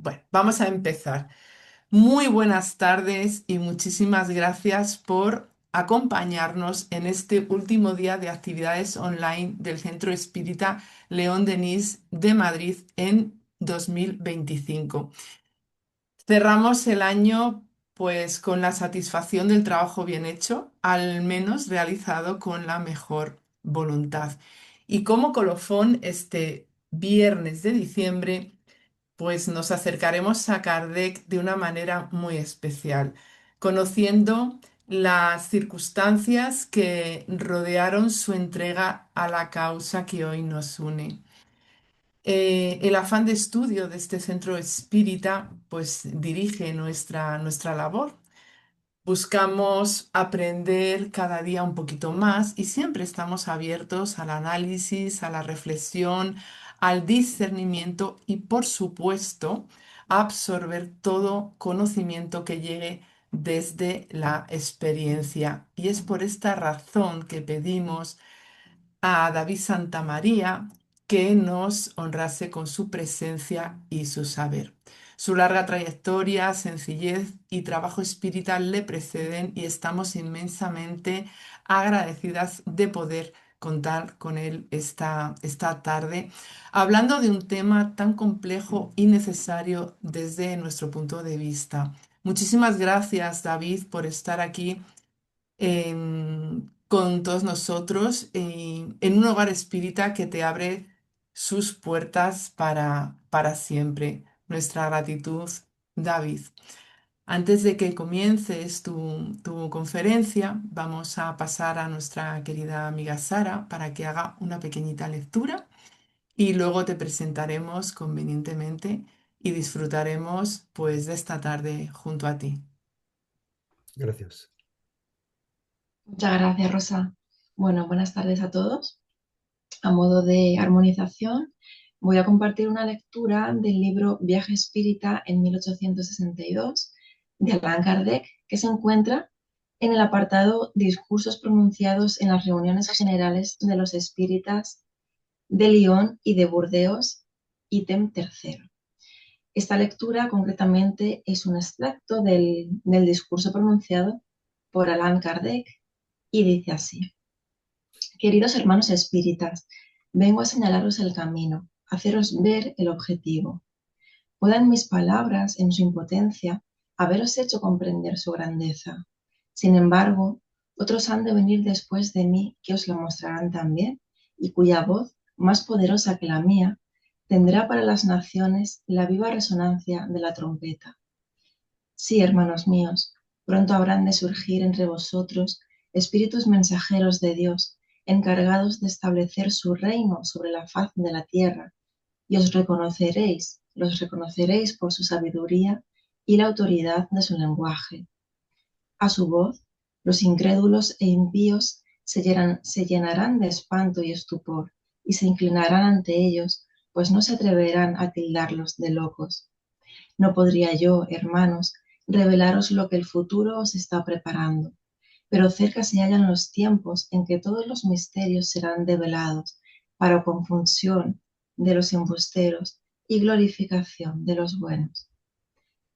Bueno, vamos a empezar. Muy buenas tardes y muchísimas gracias por acompañarnos en este último día de actividades online del Centro Espírita León Denis de Madrid en 2025. Cerramos el año pues con la satisfacción del trabajo bien hecho, al menos realizado con la mejor voluntad. Y como colofón, este viernes de diciembre pues nos acercaremos a Kardec de una manera muy especial, conociendo las circunstancias que rodearon su entrega a la causa que hoy nos une. El afán de estudio de este centro espírita pues dirige nuestra labor. Buscamos aprender cada día un poquito más y siempre estamos abiertos al análisis, a la reflexión, al discernimiento y, por supuesto, a absorber todo conocimiento que llegue desde la experiencia. Y es por esta razón que pedimos a David Santamaría que nos honrase con su presencia y su saber. Su larga trayectoria, sencillez y trabajo espiritual le preceden y estamos inmensamente agradecidas de poder contar con él esta tarde, hablando de un tema tan complejo y necesario desde nuestro punto de vista. Muchísimas gracias, David, por estar aquí con todos nosotros en un hogar espírita que te abre sus puertas para siempre. Nuestra gratitud, David. Antes de que comiences tu conferencia, vamos a pasar a nuestra querida amiga Sara para que haga una pequeñita lectura y luego te presentaremos convenientemente y disfrutaremos pues de esta tarde junto a ti. Gracias. Muchas gracias, Rosa. Bueno, buenas tardes a todos. A modo de armonización, voy a compartir una lectura del libro Viaje Espírita en 1862 de Allan Kardec, que se encuentra en el apartado Discursos pronunciados en las reuniones generales de los espíritas de Lyon y de Burdeos, ítem tercero. Esta lectura concretamente es un extracto del discurso pronunciado por Allan Kardec y dice así: Queridos hermanos espíritas, vengo a señalaros el camino, a haceros ver el objetivo. Puedan mis palabras, en su impotencia, haberos hecho comprender su grandeza. Sin embargo, otros han de venir después de mí que os la mostrarán también, y cuya voz, más poderosa que la mía, tendrá para las naciones la viva resonancia de la trompeta. Sí, hermanos míos, pronto habrán de surgir entre vosotros espíritus mensajeros de Dios, encargados de establecer su reino sobre la faz de la tierra, y los reconoceréis por su sabiduría y la autoridad de su lenguaje. A su voz, los incrédulos e impíos se llenarán de espanto y estupor, y se inclinarán ante ellos, pues no se atreverán a tildarlos de locos. No podría yo, hermanos, revelaros lo que el futuro os está preparando, pero cerca se hallan los tiempos en que todos los misterios serán develados para confusión de los embusteros y glorificación de los buenos.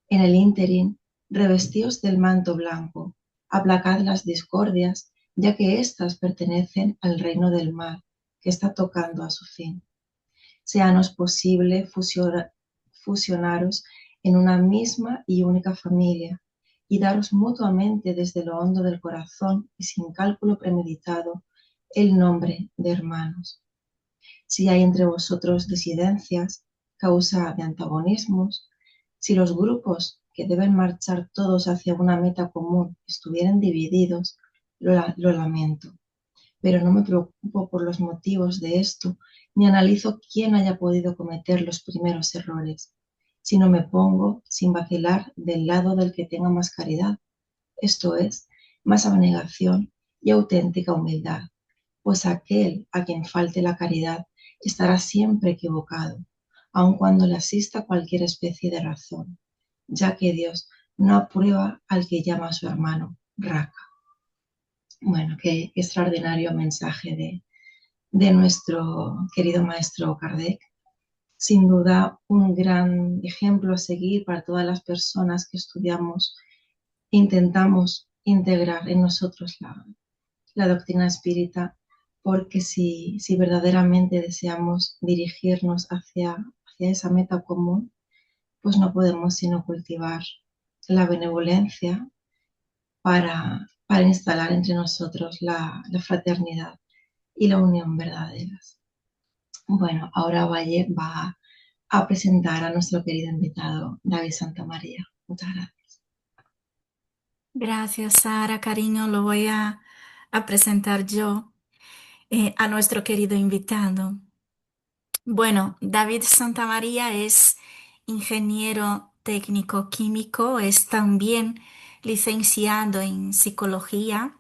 En el ínterin, revestíos del manto blanco, aplacad las discordias, ya que éstas pertenecen al reino del mal, que está tocando a su fin. Séanos posible fusionaros en una misma y única familia y daros mutuamente desde lo hondo del corazón y sin cálculo premeditado el nombre de hermanos. Si hay entre vosotros disidencias, causa de antagonismos, si los grupos que deben marchar todos hacia una meta común estuvieran divididos, lo lamento, pero no me preocupo por los motivos de esto, ni analizo quién haya podido cometer los primeros errores, sino me pongo, sin vacilar, del lado del que tenga más caridad, esto es, más abnegación y auténtica humildad, pues aquel a quien falte la caridad estará siempre equivocado, aun cuando le asista cualquier especie de razón, ya que Dios no aprueba al que llama a su hermano raca. Bueno, qué extraordinario mensaje de nuestro querido maestro Kardec. sin duda un gran ejemplo a seguir para todas las personas que estudiamos e intentamos integrar en nosotros la doctrina espírita, porque si verdaderamente deseamos dirigirnos hacia esa meta común, pues no podemos sino cultivar la benevolencia para instalar entre nosotros la fraternidad y la unión verdaderas. Bueno, ahora Valle va a presentar a nuestro querido invitado, David Santamaría. Muchas gracias. Gracias, Sara, cariño. Lo voy a presentar yo a nuestro querido invitado. Bueno, David Santamaría es ingeniero técnico químico, es también licenciado en psicología,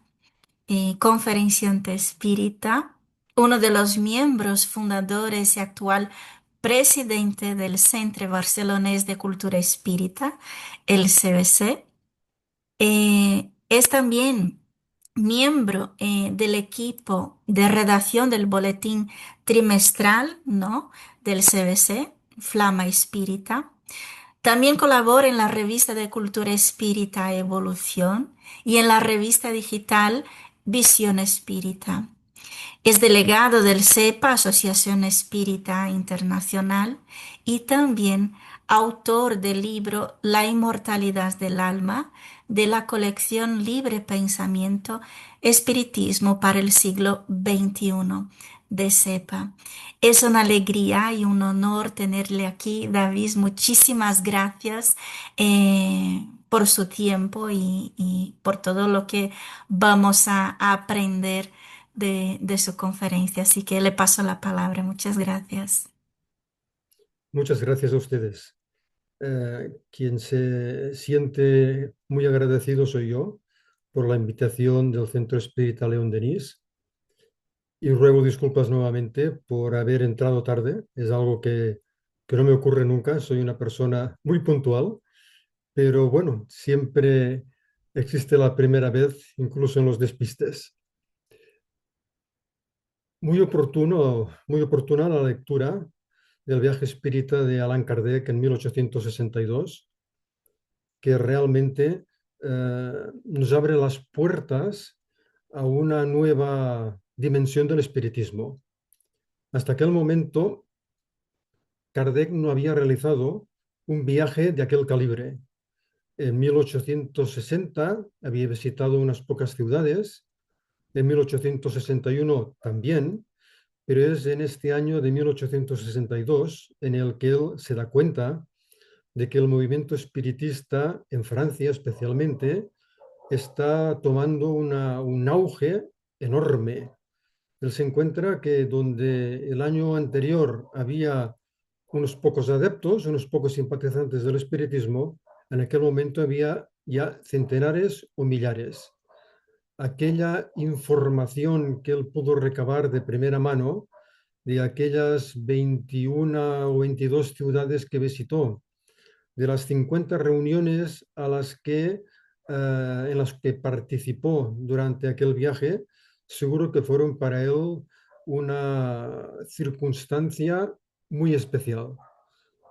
conferenciante espírita, uno de los miembros fundadores y actual presidente del Centre Barcelonés de Cultura Espírita, el CBC. Es también miembro del equipo de redacción del boletín trimestral, ¿no?, del CBC, Flama Espírita. También colabora en la revista de Cultura Espírita Evolución y en la revista digital Visión Espírita. Es delegado del CEPA, Asociación Espírita Internacional, y también autor del libro La inmortalidad del alma, de la colección Libre Pensamiento, Espiritismo para el siglo XXI de CEPA. Es una alegría y un honor tenerle aquí, David. Muchísimas gracias por su tiempo y por todo lo que vamos a aprender de su conferencia. Así que le paso la palabra. Muchas gracias. Muchas gracias a ustedes. Quien se siente muy agradecido soy yo por la invitación del Centro Espírita León Denis y ruego disculpas nuevamente por haber entrado tarde. Es algo que no me ocurre nunca. Soy una persona muy puntual, pero bueno, siempre existe la primera vez, incluso en los despistes. Muy oportuna la lectura del viaje espírita de Allan Kardec en 1862, que realmente nos abre las puertas a una nueva dimensión del espiritismo. Hasta aquel momento, Kardec no había realizado un viaje de aquel calibre. En 1860 había visitado unas pocas ciudades, en 1861 también, pero es en este año de 1862 en el que él se da cuenta de que el movimiento espiritista en Francia especialmente está tomando un auge enorme. Él se encuentra que donde el año anterior había unos pocos adeptos, unos pocos simpatizantes del espiritismo, en aquel momento había ya centenares o millares. Aquella información que él pudo recabar de primera mano de aquellas 21 o 22 ciudades que visitó, de las 50 reuniones en las que participó durante aquel viaje, seguro que fueron para él una circunstancia muy especial.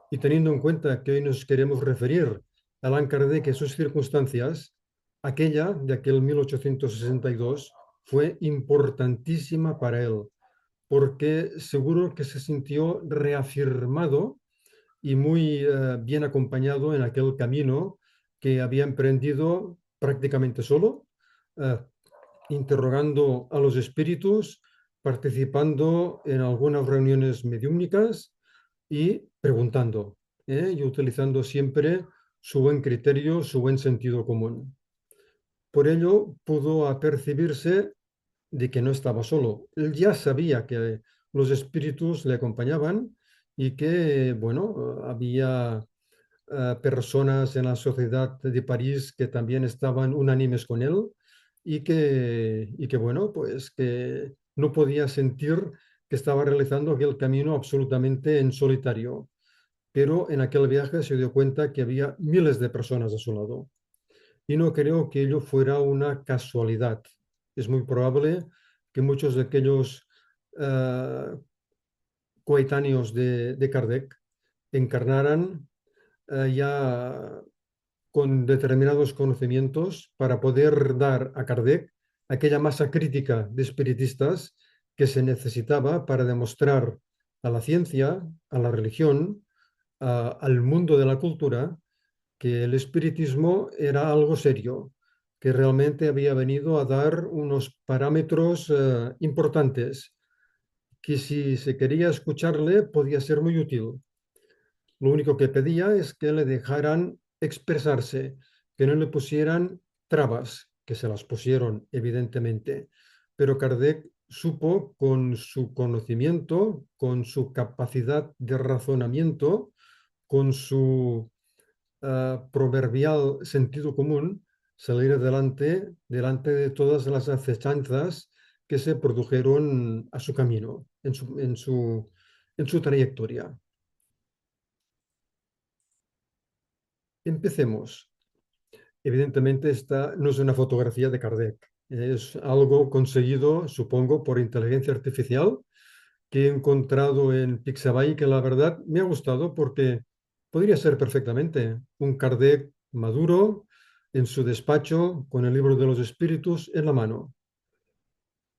Y teniendo en cuenta que hoy nos queremos referir a Allan Kardec y sus circunstancias, aquella de aquel 1862 fue importantísima para él, porque seguro que se sintió reafirmado y muy bien acompañado en aquel camino que había emprendido prácticamente solo, eh, interrogando a los espíritus, participando en algunas reuniones mediúmnicas y preguntando, y utilizando siempre su buen criterio, su buen sentido común. Por ello pudo apercibirse de que no estaba solo. Él ya sabía que los espíritus le acompañaban y que, bueno, había personas en la sociedad de París que también estaban unánimes con él y que, bueno, pues que no podía sentir que estaba realizando aquel camino absolutamente en solitario. Pero en aquel viaje se dio cuenta que había miles de personas a su lado. Y no creo que ello fuera una casualidad. Es muy probable que muchos de aquellos coetáneos de Kardec encarnaran ya con determinados conocimientos para poder dar a Kardec aquella masa crítica de espiritistas que se necesitaba para demostrar a la ciencia, a la religión, al mundo de la cultura, que el espiritismo era algo serio, que realmente había venido a dar unos parámetros importantes, que si se quería escucharle podía ser muy útil. Lo único que pedía es que le dejaran expresarse, que no le pusieran trabas, que se las pusieron, evidentemente. Pero Kardec supo, con su conocimiento, con su capacidad de razonamiento, con su proverbial sentido común, salir adelante delante de todas las acechanzas que se produjeron a su camino, en su trayectoria. Empecemos. Evidentemente, esta no es una fotografía de Kardec. Es algo conseguido, supongo, por inteligencia artificial que he encontrado en Pixabay, que la verdad me ha gustado porque podría ser perfectamente un Kardec maduro en su despacho con el libro de los espíritus en la mano.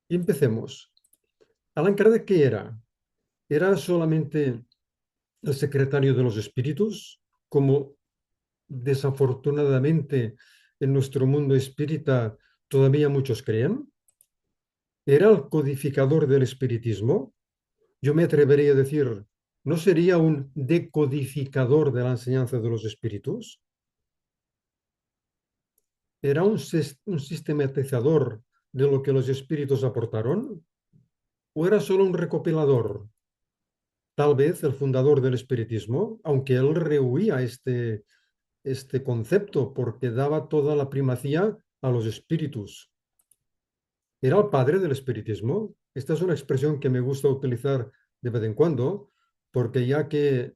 Y empecemos. Allan Kardec, ¿qué era? ¿Era solamente el secretario de los espíritus, como desafortunadamente en nuestro mundo espírita todavía muchos creen? ¿Era el codificador del espiritismo? Yo me atrevería a decir, ¿no sería un decodificador de la enseñanza de los espíritus? ¿Era un sistematizador de lo que los espíritus aportaron? ¿O era solo un recopilador? Tal vez el fundador del espiritismo, aunque él rehuía este concepto porque daba toda la primacía a los espíritus. ¿Era el padre del espiritismo? Esta es una expresión que me gusta utilizar de vez en cuando, porque ya que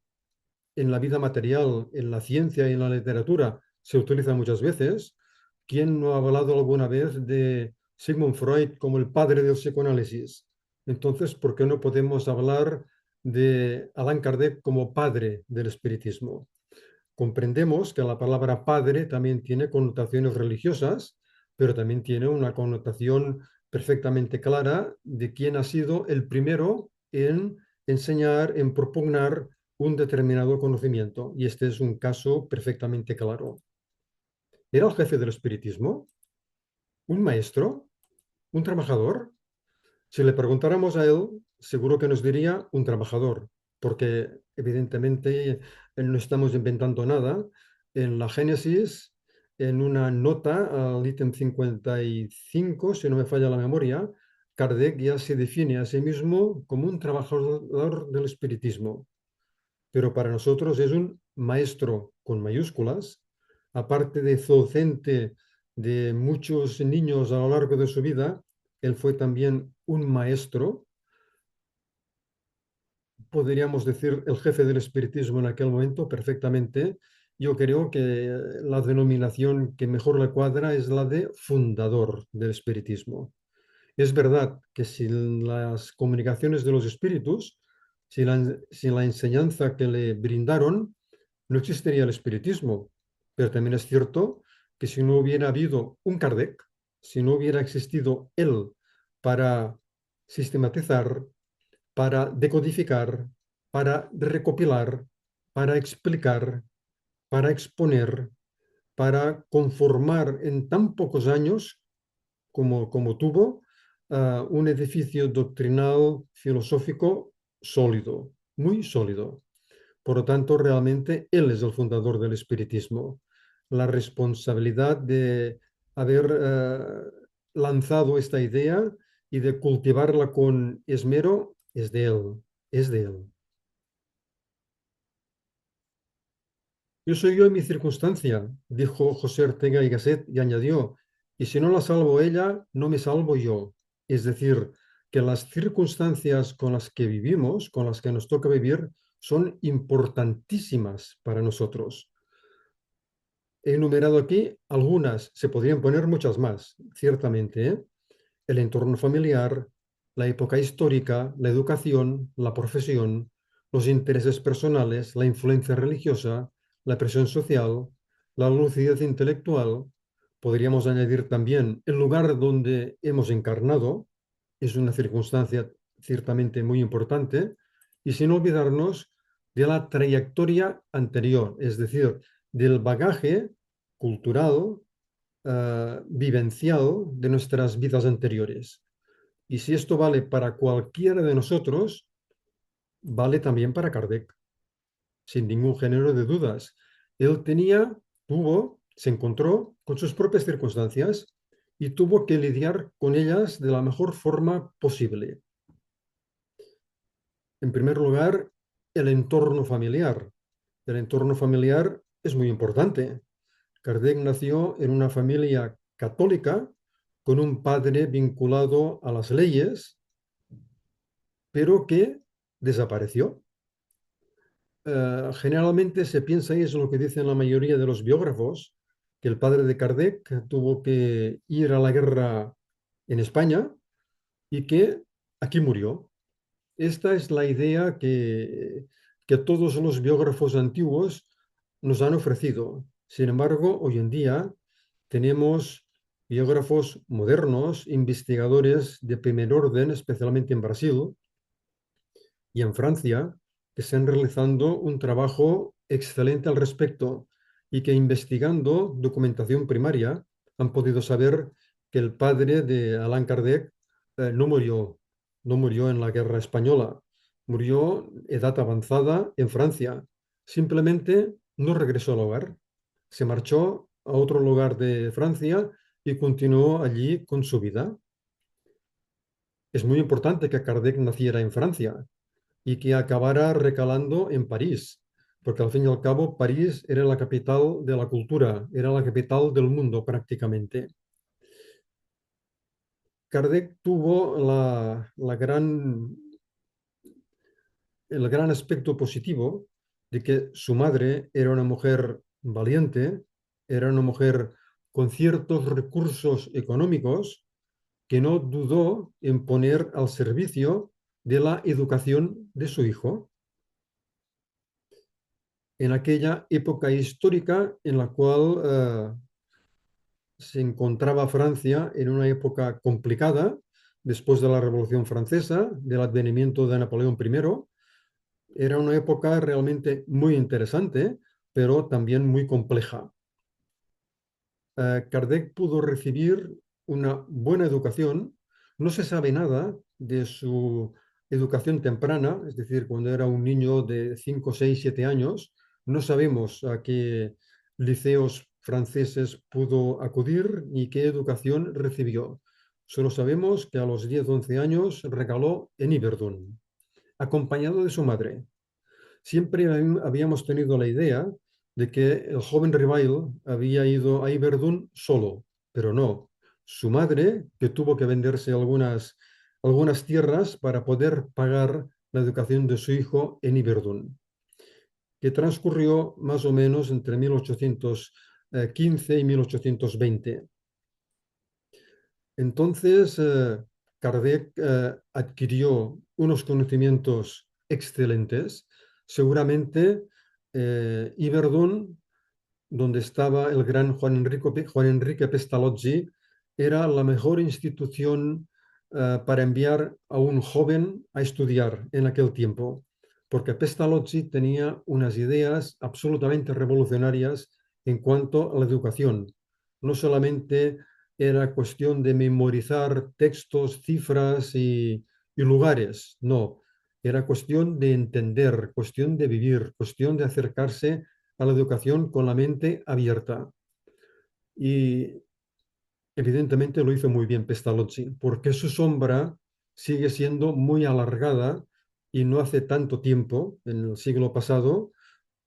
en la vida material, en la ciencia y en la literatura se utiliza muchas veces, ¿quién no ha hablado alguna vez de Sigmund Freud como el padre del psicoanálisis? Entonces, ¿por qué no podemos hablar de Allan Kardec como padre del espiritismo? Comprendemos que la palabra padre también tiene connotaciones religiosas, pero también tiene una connotación perfectamente clara de quién ha sido el primero en enseñar, en propugnar un determinado conocimiento. Y este es un caso perfectamente claro. ¿Era el jefe del espiritismo? ¿Un maestro? ¿Un trabajador? Si le preguntáramos a él, seguro que nos diría un trabajador, porque evidentemente no estamos inventando nada. En la Génesis, en una nota al ítem 55, si no me falla la memoria, Kardec ya se define a sí mismo como un trabajador del espiritismo, pero para nosotros es un maestro con mayúsculas, aparte de docente de muchos niños a lo largo de su vida. Él fue también un maestro, podríamos decir el jefe del espiritismo en aquel momento perfectamente. Yo creo que la denominación que mejor le cuadra es la de fundador del espiritismo. Es verdad que sin las comunicaciones de los espíritus, sin la enseñanza que le brindaron, no existiría el espiritismo. Pero también es cierto que si no hubiera habido un Kardec, si no hubiera existido él para sistematizar, para decodificar, para recopilar, para explicar, para exponer, para conformar en tan pocos años como tuvo un edificio doctrinal filosófico sólido, muy sólido. Por lo tanto, realmente él es el fundador del espiritismo. La responsabilidad de haber lanzado esta idea y de cultivarla con esmero es de él, es de él. Yo soy yo en mi circunstancia, dijo José Ortega y Gasset y añadió, y si no la salvo ella, no me salvo yo. Es decir, que las circunstancias con las que vivimos, con las que nos toca vivir, son importantísimas para nosotros. He enumerado aquí algunas, se podrían poner muchas más, ciertamente, ¿eh? El entorno familiar, la época histórica, la educación, la profesión, los intereses personales, la influencia religiosa, la presión social, la lucidez intelectual. Podríamos añadir también el lugar donde hemos encarnado, es una circunstancia ciertamente muy importante, y sin olvidarnos de la trayectoria anterior, es decir, del bagaje cultural, vivencial de nuestras vidas anteriores. Y si esto vale para cualquiera de nosotros, vale también para Kardec, sin ningún género de dudas. Él se encontró con sus propias circunstancias y tuvo que lidiar con ellas de la mejor forma posible. En primer lugar, el entorno familiar. El entorno familiar es muy importante. Kardec nació en una familia católica con un padre vinculado a las leyes, pero que desapareció. Generalmente se piensa, y es lo que dicen la mayoría de los biógrafos, que el padre de Kardec tuvo que ir a la guerra en España y que aquí murió. Esta es la idea que todos los biógrafos antiguos nos han ofrecido. Sin embargo, hoy en día tenemos biógrafos modernos, investigadores de primer orden, especialmente en Brasil y en Francia, que están realizando un trabajo excelente al respecto y que investigando documentación primaria han podido saber que el padre de Allan Kardec no murió, no murió en la guerra española, murió edad avanzada en Francia. Simplemente no regresó al hogar, se marchó a otro lugar de Francia y continuó allí con su vida. Es muy importante que Kardec naciera en Francia y que acabara recalando en París, porque al fin y al cabo París era la capital de la cultura, era la capital del mundo prácticamente. Kardec tuvo el gran aspecto positivo de que su madre era una mujer valiente, era una mujer con ciertos recursos económicos que no dudó en poner al servicio de la educación de su hijo en aquella época histórica en la cual se encontraba Francia en una época complicada, después de la Revolución Francesa, del advenimiento de Napoleón I. Era una época realmente muy interesante, pero también muy compleja. Kardec pudo recibir una buena educación. No se sabe nada de su educación temprana, es decir, cuando era un niño de 5, 6, 7 años. No sabemos a qué liceos franceses pudo acudir ni qué educación recibió. Solo sabemos que a los 10, 11 años regaló en Yverdon, acompañado de su madre. Siempre habíamos tenido la idea de que el joven Rivail había ido a Yverdon solo, pero no. Su madre, que tuvo que venderse algunas tierras para poder pagar la educación de su hijo en Yverdon, que transcurrió más o menos entre 1815 y 1820. Entonces, Kardec adquirió unos conocimientos excelentes. Seguramente Yverdon, donde estaba el gran Juan Enrique Pestalozzi, era la mejor institución para enviar a un joven a estudiar en aquel tiempo, porque Pestalozzi tenía unas ideas absolutamente revolucionarias en cuanto a la educación. No solamente era cuestión de memorizar textos, cifras y lugares, no. Era cuestión de entender, cuestión de vivir, cuestión de acercarse a la educación con la mente abierta. Y evidentemente lo hizo muy bien Pestalozzi, porque su sombra sigue siendo muy alargada y no hace tanto tiempo, en el siglo pasado,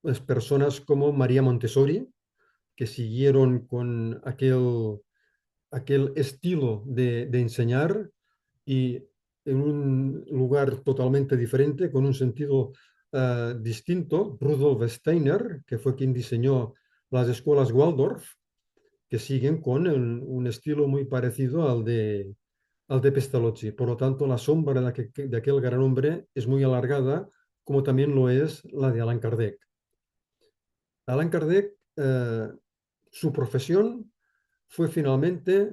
pues personas como María Montessori, que siguieron con aquel estilo de enseñar y en un lugar totalmente diferente, con un sentido distinto. Rudolf Steiner, que fue quien diseñó las escuelas Waldorf, que siguen con un estilo muy parecido al de Pestalozzi. Por lo tanto, la sombra de aquel gran hombre es muy alargada, como también lo es la de Allan Kardec. Allan Kardec, su profesión fue finalmente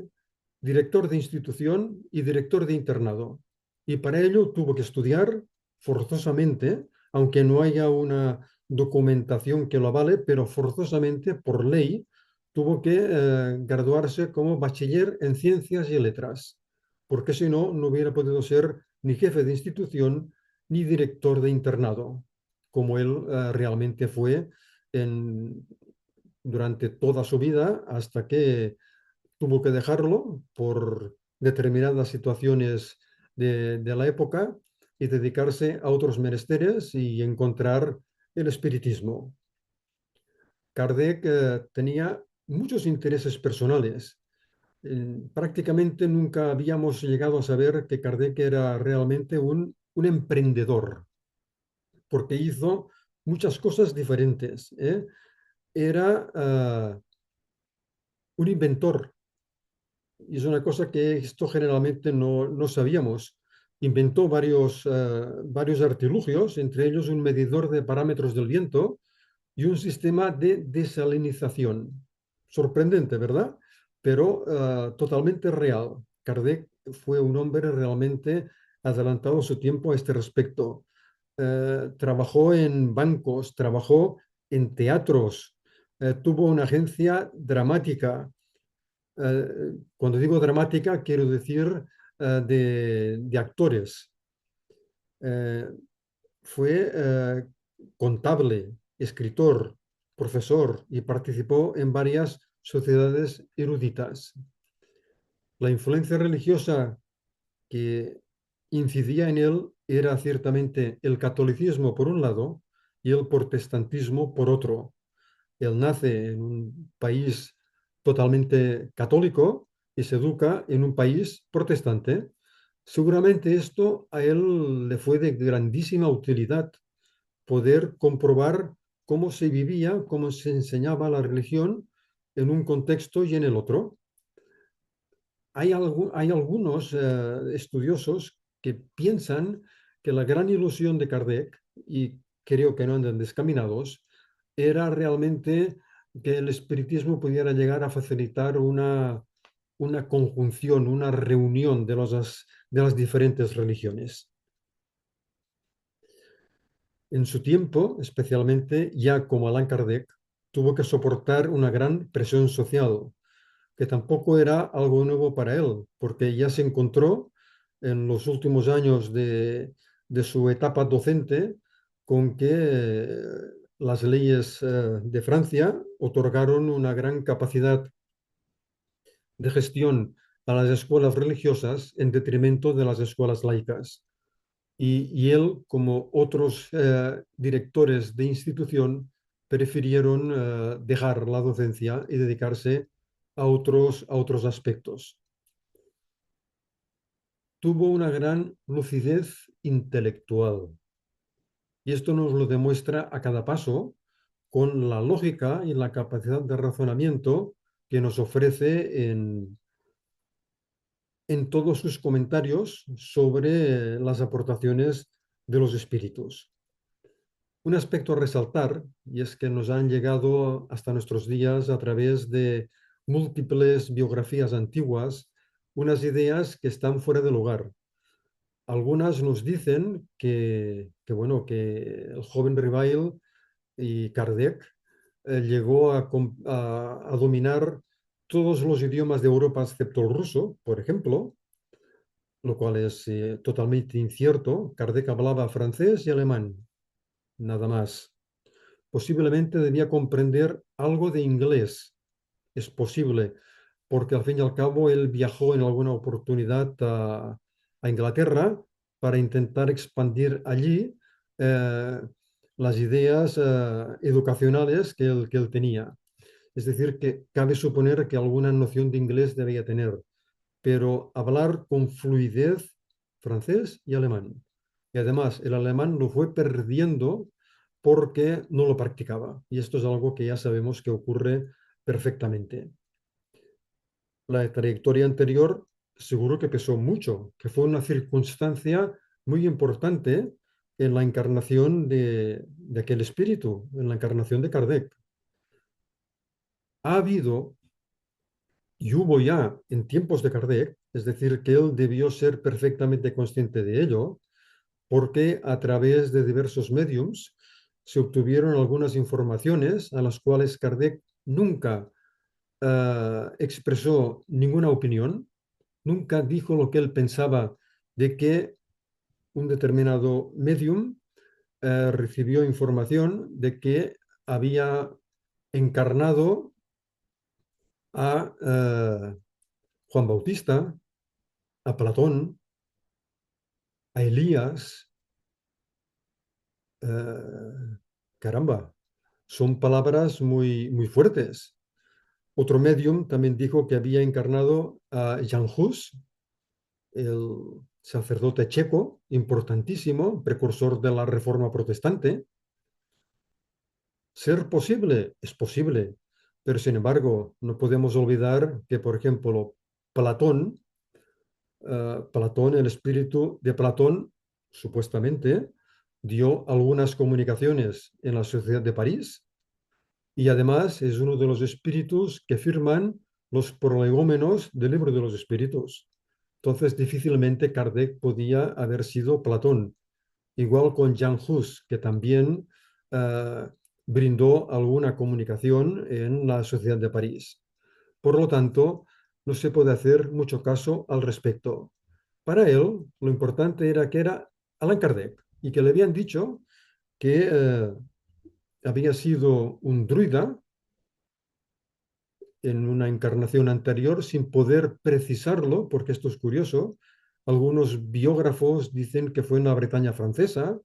director de institución y director de internado. Y para ello tuvo que estudiar forzosamente, aunque no haya una documentación que lo avale, pero forzosamente por ley tuvo que graduarse como bachiller en ciencias y letras, porque si no, no hubiera podido ser ni jefe de institución ni director de internado, como él realmente fue en, durante toda su vida hasta que tuvo que dejarlo por determinadas situaciones de la época y dedicarse a otros menesteres y encontrar el espiritismo. Kardec tenía muchos intereses personales. Prácticamente nunca habíamos llegado a saber que Kardec era realmente un emprendedor, porque hizo muchas cosas diferentes, ¿eh? Era un inventor, y es una cosa que esto generalmente no sabíamos. Inventó varios artilugios, entre ellos un medidor de parámetros del viento y un sistema de desalinización. Sorprendente, ¿verdad? Pero totalmente real. Kardec fue un hombre realmente adelantado a su tiempo a este respecto. Trabajó en bancos, trabajó en teatros, tuvo una agencia dramática. Cuando digo dramática, quiero decir de actores. Eh, Fue contable, escritor, profesor y participó en varias sociedades eruditas. La influencia religiosa que incidía en él era ciertamente el catolicismo por un lado y el protestantismo por otro. Él nace en un país totalmente católico y se educa en un país protestante. Seguramente esto a él le fue de grandísima utilidad, poder comprobar cómo se vivía, cómo se enseñaba la religión en un contexto y en el otro. Hay algunos estudiosos que piensan que la gran ilusión de Kardec, y creo que no andan descaminados, era realmente que el espiritismo pudiera llegar a facilitar una conjunción, una reunión de las diferentes religiones. En su tiempo, especialmente ya como Allan Kardec, tuvo que soportar una gran presión social, que tampoco era algo nuevo para él, porque ya se encontró en los últimos años de su etapa docente con que las leyes de Francia otorgaron una gran capacidad de gestión a las escuelas religiosas en detrimento de las escuelas laicas. Y él, como otros directores de institución, prefirieron dejar la docencia y dedicarse a otros aspectos. Tuvo una gran lucidez intelectual y esto nos lo demuestra a cada paso con la lógica y la capacidad de razonamiento que nos ofrece en todos sus comentarios sobre las aportaciones de los espíritus. Un aspecto a resaltar, y es que nos han llegado hasta nuestros días a través de múltiples biografías antiguas unas ideas que están fuera de lugar. Algunas nos dicen bueno, que el joven Reveil y Kardec llegó a dominar todos los idiomas de Europa excepto el ruso, por ejemplo, lo cual es totalmente incierto. Kardec hablaba francés y alemán, nada más. Posiblemente debía comprender algo de inglés. Es posible, porque al fin y al cabo él viajó en alguna oportunidad a Inglaterra para intentar expandir allí eh, las ideas educacionales que él tenía. Es decir, que cabe suponer que alguna noción de inglés debía tener, pero hablar con fluidez francés y alemán. Y además el alemán lo fue perdiendo porque no lo practicaba. Y esto es algo que ya sabemos que ocurre perfectamente. La trayectoria anterior seguro que pesó mucho, que fue una circunstancia muy importante en la encarnación de aquel espíritu, en la encarnación de Kardec. Ha habido y hubo ya en tiempos de Kardec, es decir, que él debió ser perfectamente consciente de ello, porque a través de diversos mediums se obtuvieron algunas informaciones a las cuales Kardec nunca expresó ninguna opinión, nunca dijo lo que él pensaba de que un determinado medium recibió información de que había encarnado a Juan Bautista, a Platón, a Elías. Caramba, son palabras muy, muy fuertes. Otro medium también dijo que había encarnado a Jan Hus, el sacerdote checo, importantísimo, precursor de la Reforma Protestante. Ser posible, es posible, pero sin embargo no podemos olvidar que, por ejemplo, Platón, Platón, el espíritu de Platón, supuestamente, dio algunas comunicaciones en la Sociedad de París y además es uno de los espíritus que firman los prolegómenos del Libro de los Espíritus. Entonces, difícilmente Kardec podía haber sido Platón. Igual con Jan Hus, que también brindó alguna comunicación en la Sociedad de París. Por lo tanto, no se puede hacer mucho caso al respecto. Para él, lo importante era que era Allan Kardec y que le habían dicho que había sido un druida en una encarnación anterior sin poder precisarlo, porque esto es curioso. Algunos biógrafos dicen que fue en la Bretaña francesa,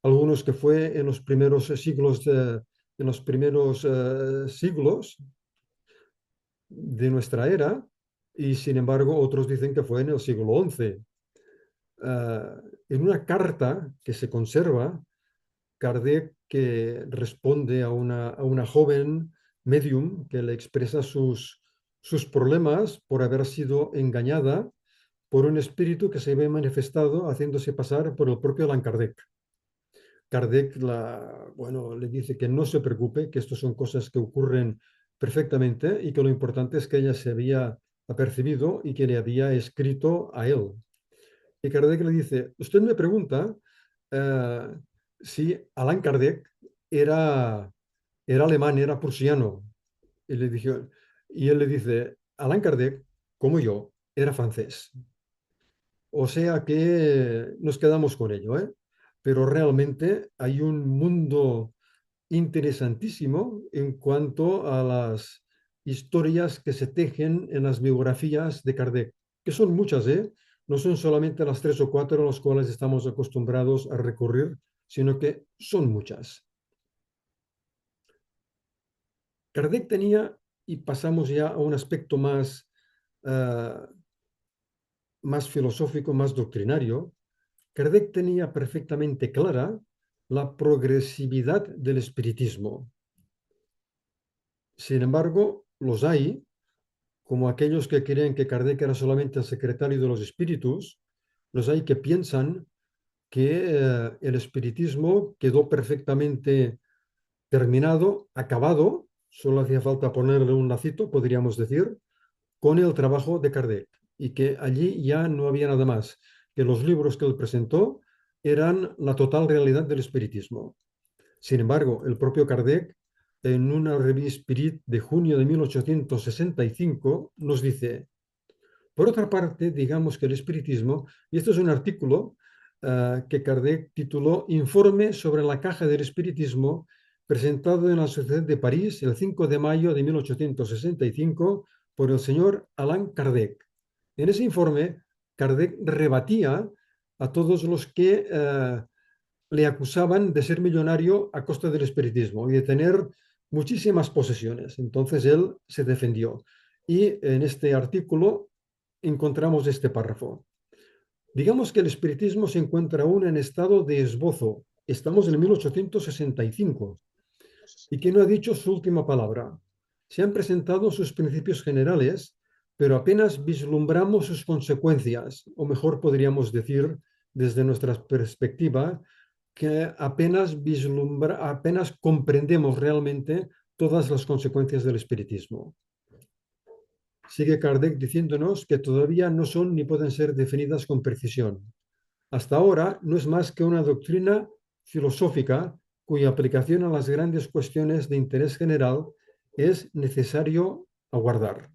algunos que fue en los primeros siglos, siglos de nuestra era, y sin embargo otros dicen que fue en el siglo XI. En una carta que se conserva, Kardec que responde a una joven medium que le expresa sus problemas por haber sido engañada por un espíritu que se ve manifestado haciéndose pasar por el propio Allan Kardec. Kardec bueno, le dice que no se preocupe, que esto son cosas que ocurren perfectamente y que lo importante es que ella se había apercibido y que le había escrito a él. Y Kardec le dice, usted me pregunta si Allan Kardec era alemán, era prusiano. Y él le dice, Allan Kardec, como yo, era francés. O sea que nos quedamos con ello, ¿eh? Pero realmente hay un mundo interesantísimo en cuanto a las historias que se tejen en las biografías de Kardec, que son muchas, ¿eh? No son solamente las 3 o 4 a las cuales estamos acostumbrados a recurrir, sino que son muchas. Kardec tenía, y pasamos ya a un aspecto más filosófico, más doctrinario, Kardec tenía perfectamente clara la progresividad del espiritismo. Sin embargo, los hay, como aquellos que creen que Kardec era solamente el secretario de los espíritus, los hay que piensan que el espiritismo quedó perfectamente terminado, acabado, solo hacía falta ponerle un lacito, podríamos decir, con el trabajo de Kardec, y que allí ya no había nada más, que los libros que él presentó eran la total realidad del espiritismo. Sin embargo, el propio Kardec, en una Revue Spirit de junio de 1865, nos dice, por otra parte, digamos que el espiritismo, y esto es un artículo que Kardec tituló Informe sobre la caja del espiritismo, presentado en la Sociedad de París el 5 de mayo de 1865 por el señor Allan Kardec. En ese informe, Kardec rebatía a todos los que le acusaban de ser millonario a costa del espiritismo y de tener muchísimas posesiones. Entonces él se defendió. Y en este artículo encontramos este párrafo. Digamos que el espiritismo se encuentra aún en estado de esbozo. Estamos en 1865 y que no ha dicho su última palabra. Se han presentado sus principios generales, pero apenas vislumbramos sus consecuencias, o mejor podríamos decir, desde nuestra perspectiva, que apenas comprendemos realmente todas las consecuencias del espiritismo. Sigue Kardec diciéndonos que todavía no son ni pueden ser definidas con precisión. Hasta ahora no es más que una doctrina filosófica cuya aplicación a las grandes cuestiones de interés general es necesario aguardar.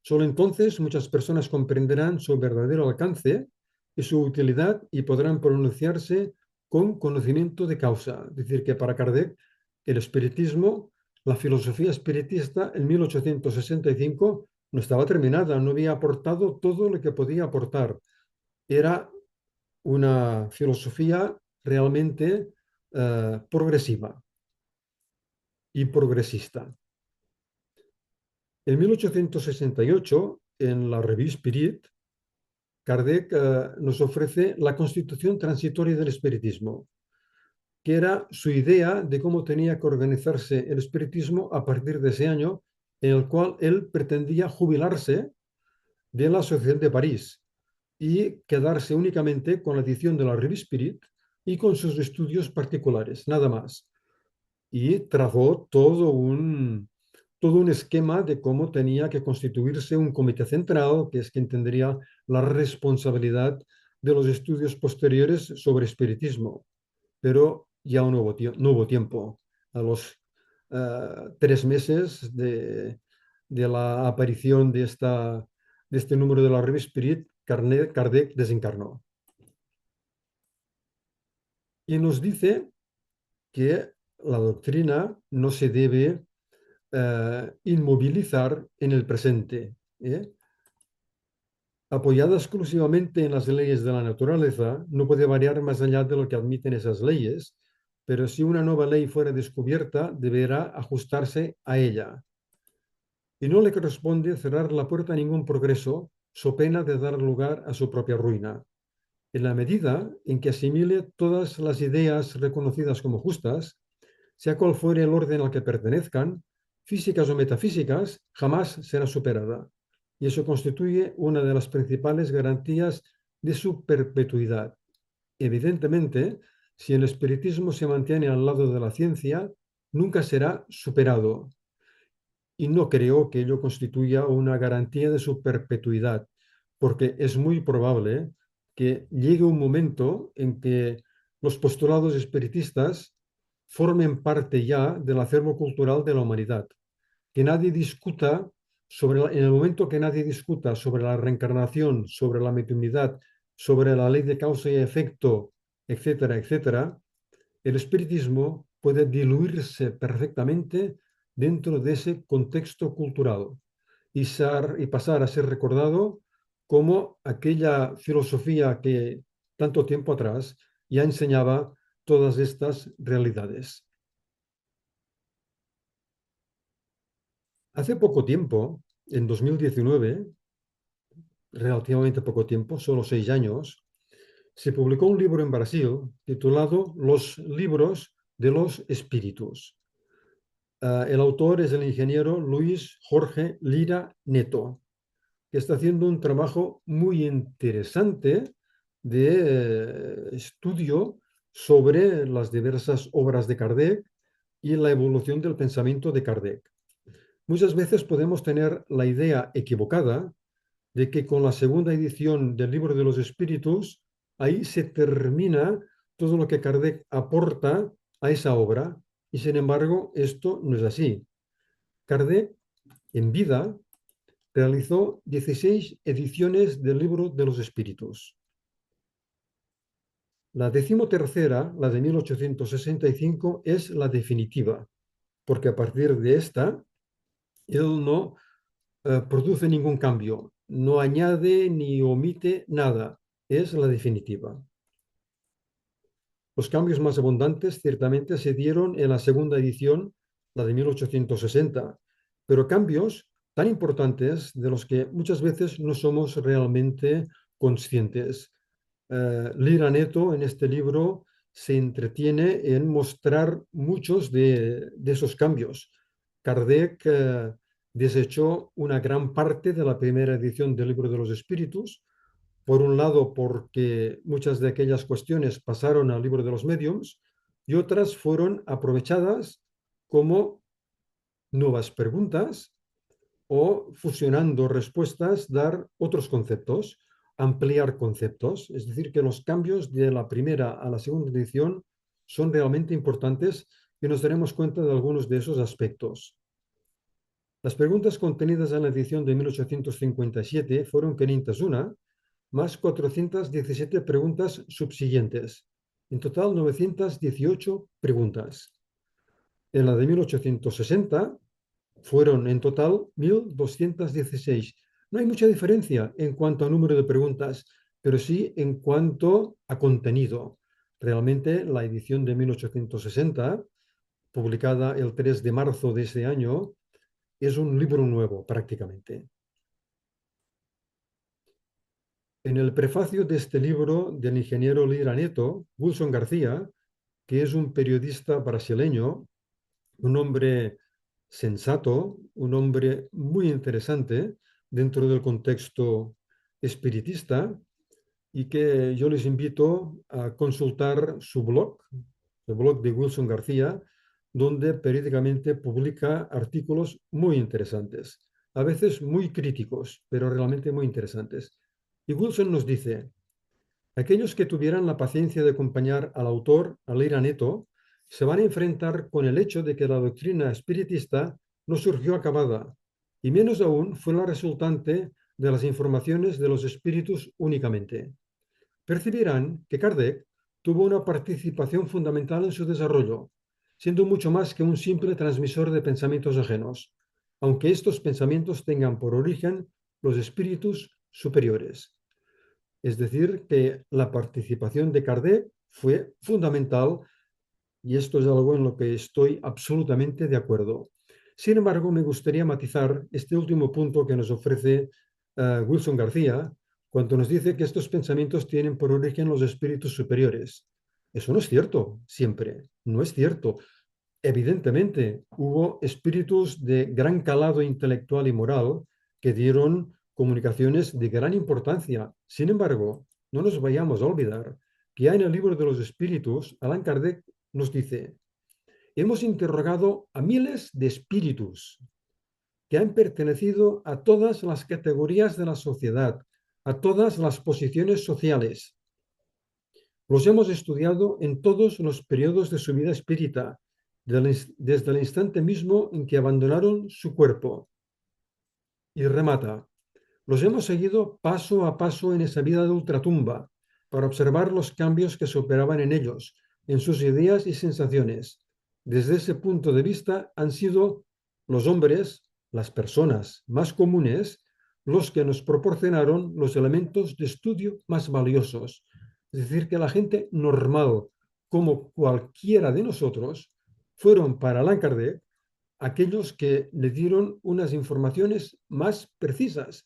Solo entonces muchas personas comprenderán su verdadero alcance y su utilidad y podrán pronunciarse con conocimiento de causa. Es decir, que para Kardec el espiritismo, la filosofía espiritista en 1865 no estaba terminada, no había aportado todo lo que podía aportar. Era una filosofía realmente progresiva y progresista. En 1868, en la Revue Spirit, Kardec nos ofrece la constitución transitoria del espiritismo, que era su idea de cómo tenía que organizarse el espiritismo a partir de ese año, en el cual él pretendía jubilarse de la Sociedad de París y quedarse únicamente con la edición de la Revue Spirit y con sus estudios particulares, nada más. Y trazó todo un esquema de cómo tenía que constituirse un comité central, que es quien tendría la responsabilidad de los estudios posteriores sobre espiritismo. Pero ya no hubo tiempo. A los 3 meses de la aparición de este número de la Revue Spirit, Kardec desencarnó. Y nos dice que la doctrina no se debe inmovilizar en el presente. Apoyada exclusivamente en las leyes de la naturaleza, no puede variar más allá de lo que admiten esas leyes, pero si una nueva ley fuera descubierta, deberá ajustarse a ella. Y no le corresponde cerrar la puerta a ningún progreso, so pena de dar lugar a su propia ruina. En la medida en que asimile todas las ideas reconocidas como justas, sea cual fuere el orden al que pertenezcan, físicas o metafísicas, jamás será superada. Y eso constituye una de las principales garantías de su perpetuidad. Evidentemente, si el espiritismo se mantiene al lado de la ciencia, nunca será superado. Y no creo que ello constituya una garantía de su perpetuidad, porque es muy probable que llegue un momento en que los postulados espiritistas formen parte ya del acervo cultural de la humanidad. Que nadie discuta en el momento que nadie discuta sobre la reencarnación, sobre la mediunidad, sobre la ley de causa y efecto, etcétera, etcétera, el espiritismo puede diluirse perfectamente dentro de ese contexto cultural y pasar a ser recordado como aquella filosofía que tanto tiempo atrás ya enseñaba todas estas realidades. Hace poco tiempo, en 2019, relativamente poco tiempo, solo 6 años, se publicó un libro en Brasil titulado Los libros de los espíritus. El autor es el ingeniero Luis Jorge Lira Neto, que está haciendo un trabajo muy interesante de estudio sobre las diversas obras de Kardec y la evolución del pensamiento de Kardec. Muchas veces podemos tener la idea equivocada de que con la segunda edición del Libro de los Espíritus, ahí se termina todo lo que Kardec aporta a esa obra, y sin embargo esto no es así. Kardec, en vida, realizó 16 ediciones del Libro de los Espíritus. La 13ª, la de 1865, es la definitiva, porque a partir de esta, él no produce ningún cambio, no añade ni omite nada, es la definitiva. Los cambios más abundantes ciertamente se dieron en la segunda edición, la de 1860, pero cambios tan importantes de los que muchas veces no somos realmente conscientes. Lira Neto en este libro se entretiene en mostrar muchos de esos cambios. Kardec desechó una gran parte de la primera edición del Libro de los Espíritus, por un lado porque muchas de aquellas cuestiones pasaron al libro de los mediums y otras fueron aprovechadas como nuevas preguntas o fusionando respuestas, dar otros conceptos, ampliar conceptos. Es decir, que los cambios de la primera a la segunda edición son realmente importantes y nos daremos cuenta de algunos de esos aspectos. Las preguntas contenidas en la edición de 1857 fueron 501, más 417 preguntas subsiguientes. En total, 918 preguntas. En la de 1860 fueron en total 1.216. No hay mucha diferencia en cuanto a número de preguntas, pero sí en cuanto a contenido. Realmente la edición de 1860, publicada el 3 de marzo de ese año, es un libro nuevo prácticamente. En el prefacio de este libro del ingeniero Lira Neto, Wilson García, que es un periodista brasileño, un hombre sensato, un hombre muy interesante dentro del contexto espiritista y que yo les invito a consultar su blog, el blog de Wilson García, donde periódicamente publica artículos muy interesantes, a veces muy críticos, pero realmente muy interesantes. Y Wilson nos dice, aquellos que tuvieran la paciencia de acompañar al autor, a Leira Neto, se van a enfrentar con el hecho de que la doctrina espiritista no surgió acabada, y menos aún fue la resultante de las informaciones de los espíritus únicamente. Percibirán que Kardec tuvo una participación fundamental en su desarrollo, siendo mucho más que un simple transmisor de pensamientos ajenos, aunque estos pensamientos tengan por origen los espíritus superiores. Es decir, que la participación de Kardec fue fundamental y esto es algo en lo que estoy absolutamente de acuerdo. Sin embargo, me gustaría matizar este último punto que nos ofrece Wilson García cuando nos dice que estos pensamientos tienen por origen los espíritus superiores. Eso no es cierto siempre, no es cierto. Evidentemente, hubo espíritus de gran calado intelectual y moral que dieron comunicaciones de gran importancia. Sin embargo, no nos vayamos a olvidar que ya en el libro de los espíritus, Allan Kardec nos dice, hemos interrogado a miles de espíritus que han pertenecido a todas las categorías de la sociedad, a todas las posiciones sociales. Los hemos estudiado en todos los periodos de su vida espírita, desde el instante mismo en que abandonaron su cuerpo. Y remata, los hemos seguido paso a paso en esa vida de ultratumba para observar los cambios que se operaban en ellos, en sus ideas y sensaciones. Desde ese punto de vista han sido los hombres, las personas más comunes, los que nos proporcionaron los elementos de estudio más valiosos. Es decir, que la gente normal, como cualquiera de nosotros, fueron para Allan Kardec aquellos que le dieron unas informaciones más precisas,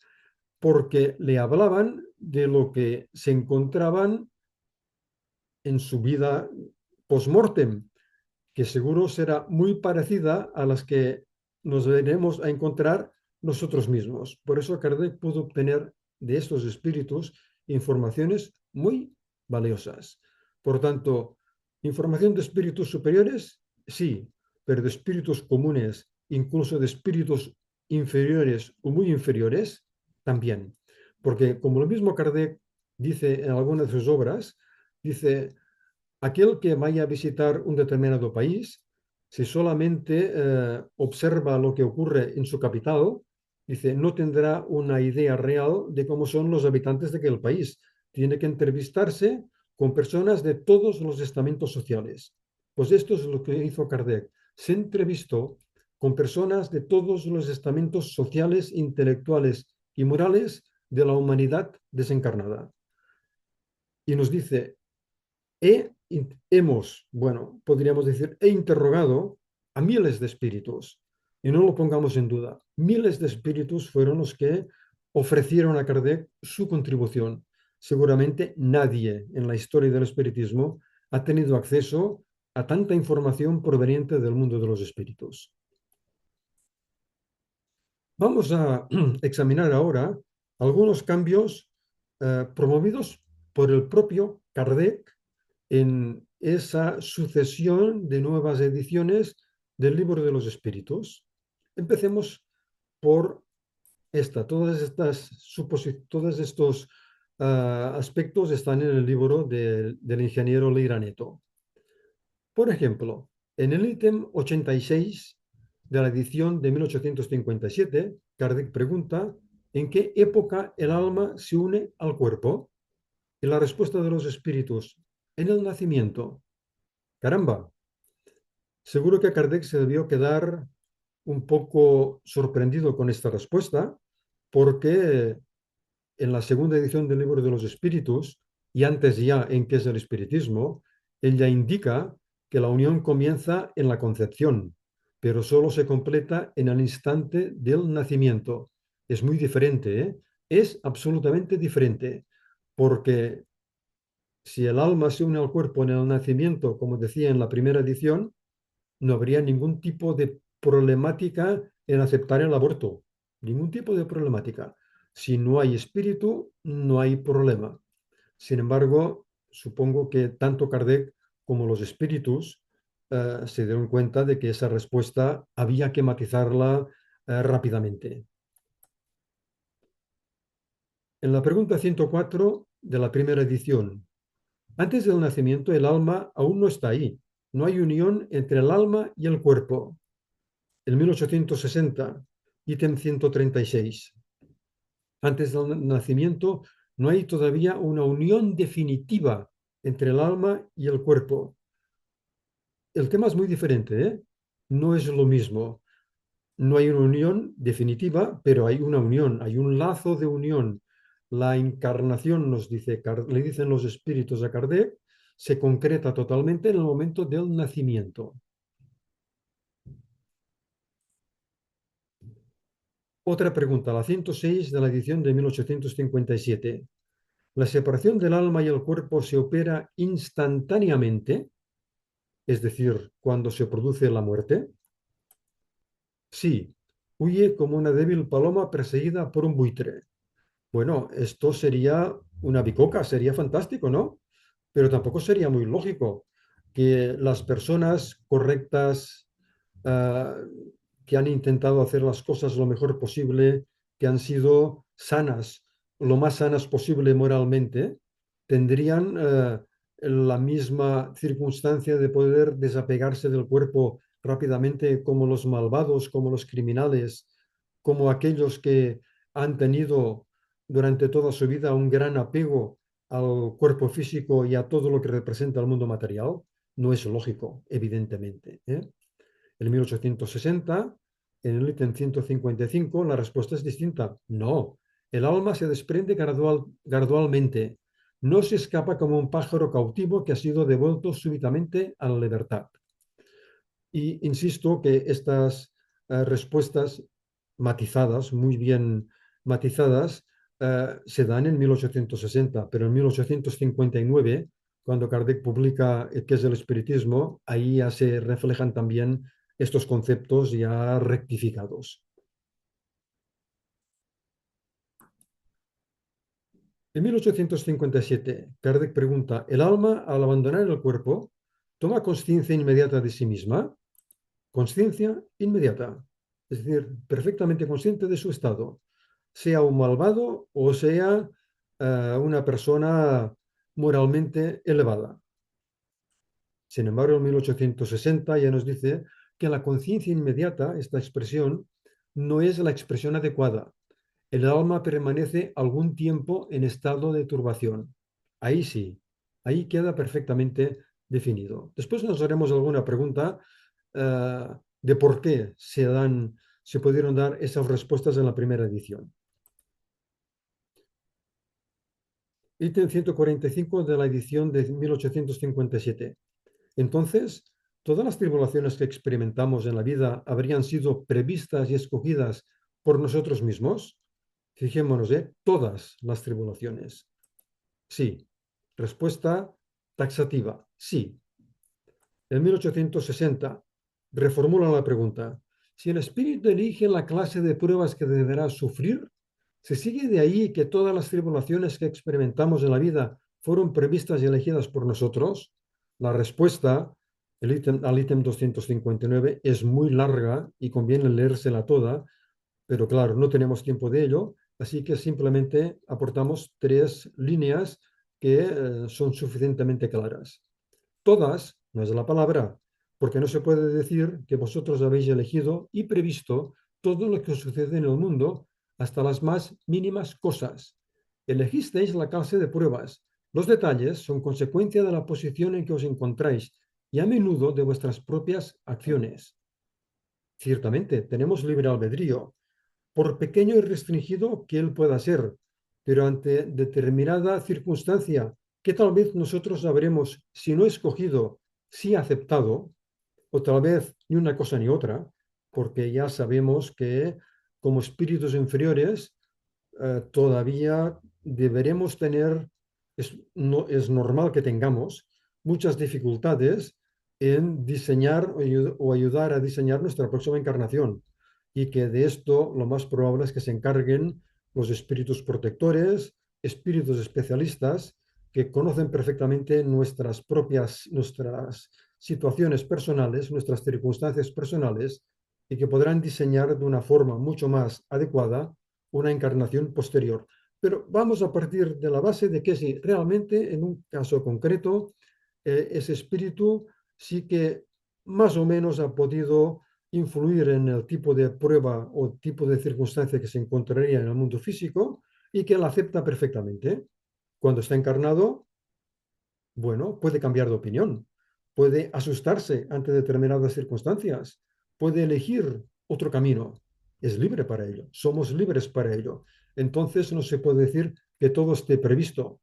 porque le hablaban de lo que se encontraban en su vida post-mortem, que seguro será muy parecida a las que nos veremos a encontrar nosotros mismos. Por eso Kardec pudo obtener de estos espíritus informaciones muy valiosas. Por tanto, información de espíritus superiores, sí, pero de espíritus comunes, incluso de espíritus inferiores o muy inferiores, también. Porque como lo mismo Kardec dice en algunas de sus obras, dice, aquel que vaya a visitar un determinado país, si solamente observa lo que ocurre en su capital, dice, no tendrá una idea real de cómo son los habitantes de aquel país. Tiene que entrevistarse con personas de todos los estamentos sociales. Pues esto es lo que hizo Kardec. Se entrevistó con personas de todos los estamentos sociales, intelectuales y morales de la humanidad desencarnada. Y nos dice, podríamos decir, he interrogado a miles de espíritus. Y no lo pongamos en duda. Miles de espíritus fueron los que ofrecieron a Kardec su contribución. Seguramente nadie en la historia del espiritismo ha tenido acceso a tanta información proveniente del mundo de los espíritus. Vamos a examinar ahora algunos cambios promovidos por el propio Kardec en esa sucesión de nuevas ediciones del Libro de los Espíritus. Empecemos por todos estos aspectos están en el libro del ingeniero Leira Neto. Por ejemplo, en el ítem 86 de la edición de 1857, Kardec pregunta ¿en qué época el alma se une al cuerpo? Y la respuesta de los espíritus, en el nacimiento. Caramba, seguro que Kardec se debió quedar un poco sorprendido con esta respuesta, porque en la segunda edición del Libro de los Espíritus, y antes ya en qué es el espiritismo, él ya indica que la unión comienza en la concepción, pero solo se completa en el instante del nacimiento. Es muy diferente, ¿eh? Es absolutamente diferente, porque si el alma se une al cuerpo en el nacimiento, como decía en la primera edición, no habría ningún tipo de problemática en aceptar el aborto. Ningún tipo de problemática. Si no hay espíritu, no hay problema. Sin embargo, supongo que tanto Kardec como los espíritus se dieron cuenta de que esa respuesta había que matizarla rápidamente. En la pregunta 104 de la primera edición, antes del nacimiento el alma aún no está ahí. No hay unión entre el alma y el cuerpo. El 1860, ítem 136. Antes del nacimiento no hay todavía una unión definitiva entre el alma y el cuerpo. El tema es muy diferente, ¿eh? No es lo mismo. No hay una unión definitiva, pero hay una unión, hay un lazo de unión. La encarnación, le dicen los espíritus a Kardec, se concreta totalmente en el momento del nacimiento. Otra pregunta, la 106 de la edición de 1857. ¿La separación del alma y el cuerpo se opera instantáneamente? Es decir, cuando se produce la muerte. Sí, huye como una débil paloma perseguida por un buitre. Bueno, esto sería una bicoca, sería fantástico, ¿no? Pero tampoco sería muy lógico que las personas correctas, ah, que han intentado hacer las cosas lo mejor posible, que han sido sanas, lo más sanas posible moralmente, tendrían la misma circunstancia de poder desapegarse del cuerpo rápidamente como los malvados, como los criminales, como aquellos que han tenido durante toda su vida un gran apego al cuerpo físico y a todo lo que representa el mundo material. No es lógico, evidentemente, ¿eh? En 1860, en el ítem 155, la respuesta es distinta. No, el alma se desprende gradualmente. No se escapa como un pájaro cautivo que ha sido devuelto súbitamente a la libertad. Y insisto que estas respuestas matizadas, muy bien matizadas, se dan en 1860, pero en 1859, cuando Kardec publica qué es el espiritismo, ahí ya se reflejan también estos conceptos ya rectificados. En 1857, Kardec pregunta, ¿el alma al abandonar el cuerpo toma conciencia inmediata de sí misma? Conciencia inmediata, es decir, perfectamente consciente de su estado, sea un malvado o sea una persona moralmente elevada. Sin embargo, en 1860 ya nos dice que la conciencia inmediata, esta expresión, no es la expresión adecuada. El alma permanece algún tiempo en estado de turbación. Ahí sí, ahí queda perfectamente definido. Después nos haremos alguna pregunta de por qué se pudieron dar esas respuestas en la primera edición. Ítem 145 de la edición de 1857. Entonces, ¿todas las tribulaciones que experimentamos en la vida habrían sido previstas y escogidas por nosotros mismos? Fijémonos, todas las tribulaciones. Sí. Respuesta taxativa, sí. En 1860 reformula la pregunta. Si el espíritu elige la clase de pruebas que deberá sufrir, ¿Se sigue de ahí que todas las tribulaciones que experimentamos en la vida fueron previstas y elegidas por nosotros? La respuesta al ítem 259 es muy larga y conviene leérsela toda, pero claro, no tenemos tiempo de ello, así que simplemente aportamos 3 líneas que son suficientemente claras. Todas, no es la palabra, porque no se puede decir que vosotros habéis elegido y previsto todo lo que sucede en el mundo, hasta las más mínimas cosas. Elegisteis la clase de pruebas. Los detalles son consecuencia de la posición en que os encontráis y a menudo de vuestras propias acciones. Ciertamente, tenemos libre albedrío, por pequeño y restringido que él pueda ser, pero ante determinada circunstancia que tal vez nosotros habremos, si no escogido, sí aceptado, o tal vez ni una cosa ni otra, porque ya sabemos que como espíritus inferiores todavía deberemos tener, no, es normal que tengamos muchas dificultades en diseñar o ayudar a diseñar nuestra próxima encarnación y que de esto lo más probable es que se encarguen los espíritus protectores, espíritus especialistas que conocen perfectamente nuestras situaciones personales, nuestras circunstancias personales y que podrán diseñar de una forma mucho más adecuada una encarnación posterior. Pero vamos a partir de la base de que si realmente en un caso concreto ese espíritu sí que más o menos ha podido influir en el tipo de prueba o tipo de circunstancia que se encontraría en el mundo físico y que la acepta perfectamente. Cuando está encarnado, bueno, puede cambiar de opinión, puede asustarse ante determinadas circunstancias, puede elegir otro camino. Es libre para ello, somos libres para ello. Entonces no se puede decir que todo esté previsto,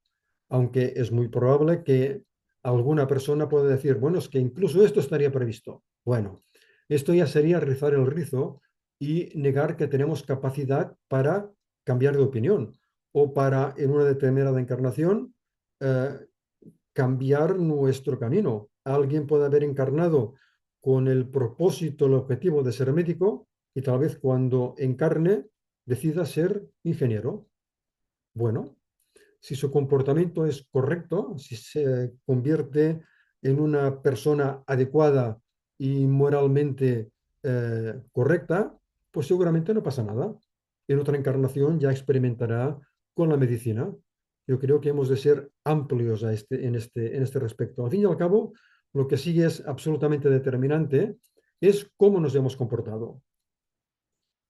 aunque es muy probable que alguna persona pueda decir, bueno, es que incluso esto estaría previsto. Bueno, esto ya sería rizar el rizo y negar que tenemos capacidad para cambiar de opinión o para en una determinada encarnación eh, cambiar nuestro camino. Alguien puede haber encarnado con el propósito, el objetivo de ser médico y tal vez cuando encarne decida ser ingeniero. Bueno, si su comportamiento es correcto, si se convierte en una persona adecuada y moralmente correcta, pues seguramente no pasa nada. En otra encarnación ya experimentará con la medicina. Yo creo que hemos de ser amplios en este respecto. Al fin y al cabo, lo que sí es absolutamente determinante es cómo nos hemos comportado,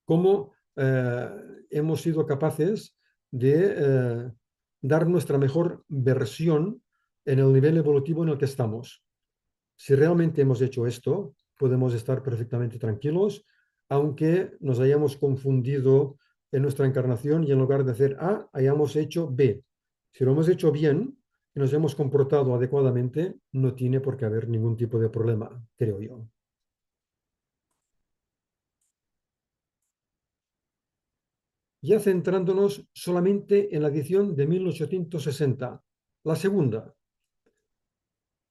cómo hemos sido capaces de dar nuestra mejor versión en el nivel evolutivo en el que estamos. Si realmente hemos hecho esto, podemos estar perfectamente tranquilos, aunque nos hayamos confundido en nuestra encarnación y en lugar de hacer A, hayamos hecho B. Si lo hemos hecho bien y nos hemos comportado adecuadamente, no tiene por qué haber ningún tipo de problema, creo yo. Ya centrándonos solamente en la edición de 1860, la segunda.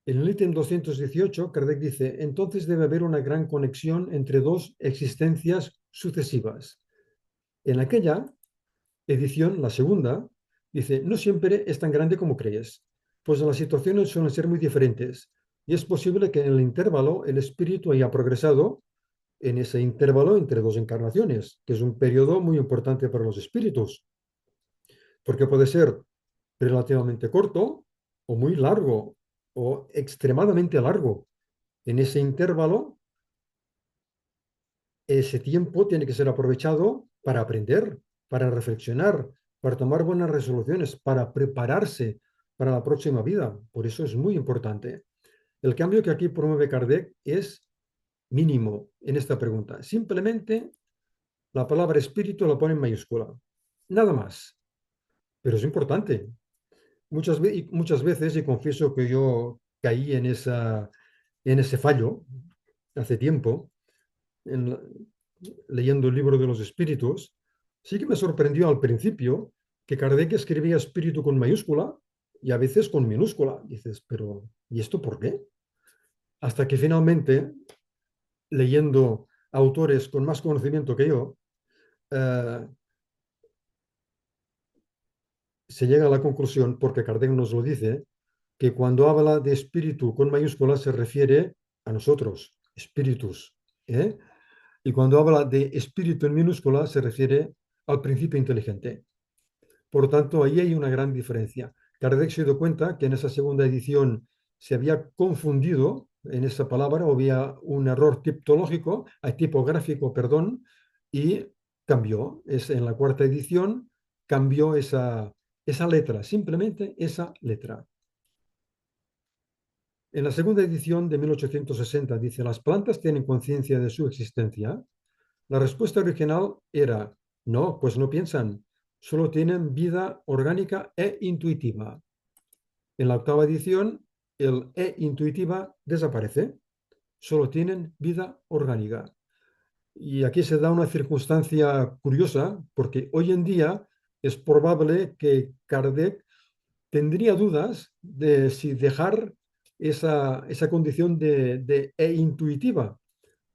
En el ítem 218, Kardec dice, entonces debe haber una gran conexión entre dos existencias sucesivas. En aquella edición, la segunda, dice, no siempre es tan grande como crees, pues las situaciones suelen ser muy diferentes y es posible que en el intervalo el espíritu haya progresado en ese intervalo entre dos encarnaciones, que es un periodo muy importante para los espíritus, porque puede ser relativamente corto o muy largo o extremadamente largo. En ese intervalo, ese tiempo tiene que ser aprovechado para aprender, para reflexionar, para tomar buenas resoluciones, para prepararse para la próxima vida. Por eso es muy importante. El cambio que aquí promueve Kardec es mínimo en esta pregunta. Simplemente la palabra espíritu la pone en mayúscula. Nada más. Pero es importante. Muchas veces, y confieso que yo caí en ese fallo hace tiempo, en leyendo el libro de los espíritus, sí que me sorprendió al principio que Kardec escribía espíritu con mayúscula y a veces con minúscula. Dices, pero ¿y esto por qué? Hasta que finalmente, leyendo autores con más conocimiento que yo, eh, se llega a la conclusión, porque Kardec nos lo dice, que cuando habla de espíritu con mayúsculas se refiere a nosotros, espíritus, ¿eh? Y cuando habla de espíritu en minúscula se refiere al principio inteligente. Por lo tanto, ahí hay una gran diferencia. Kardec se dio cuenta que en esa segunda edición se había confundido en esa palabra, o había un error tipográfico, perdón, y cambió. En la cuarta edición cambió esa letra, simplemente esa letra. En la segunda edición de 1860 dice, ¿las plantas tienen conciencia de su existencia? La respuesta original era, no, pues no piensan, solo tienen vida orgánica e intuitiva. En la octava edición, el e intuitiva desaparece, solo tienen vida orgánica. Y aquí se da una circunstancia curiosa, porque hoy en día es probable que Kardec tendría dudas de si dejar esa condición de e intuitiva,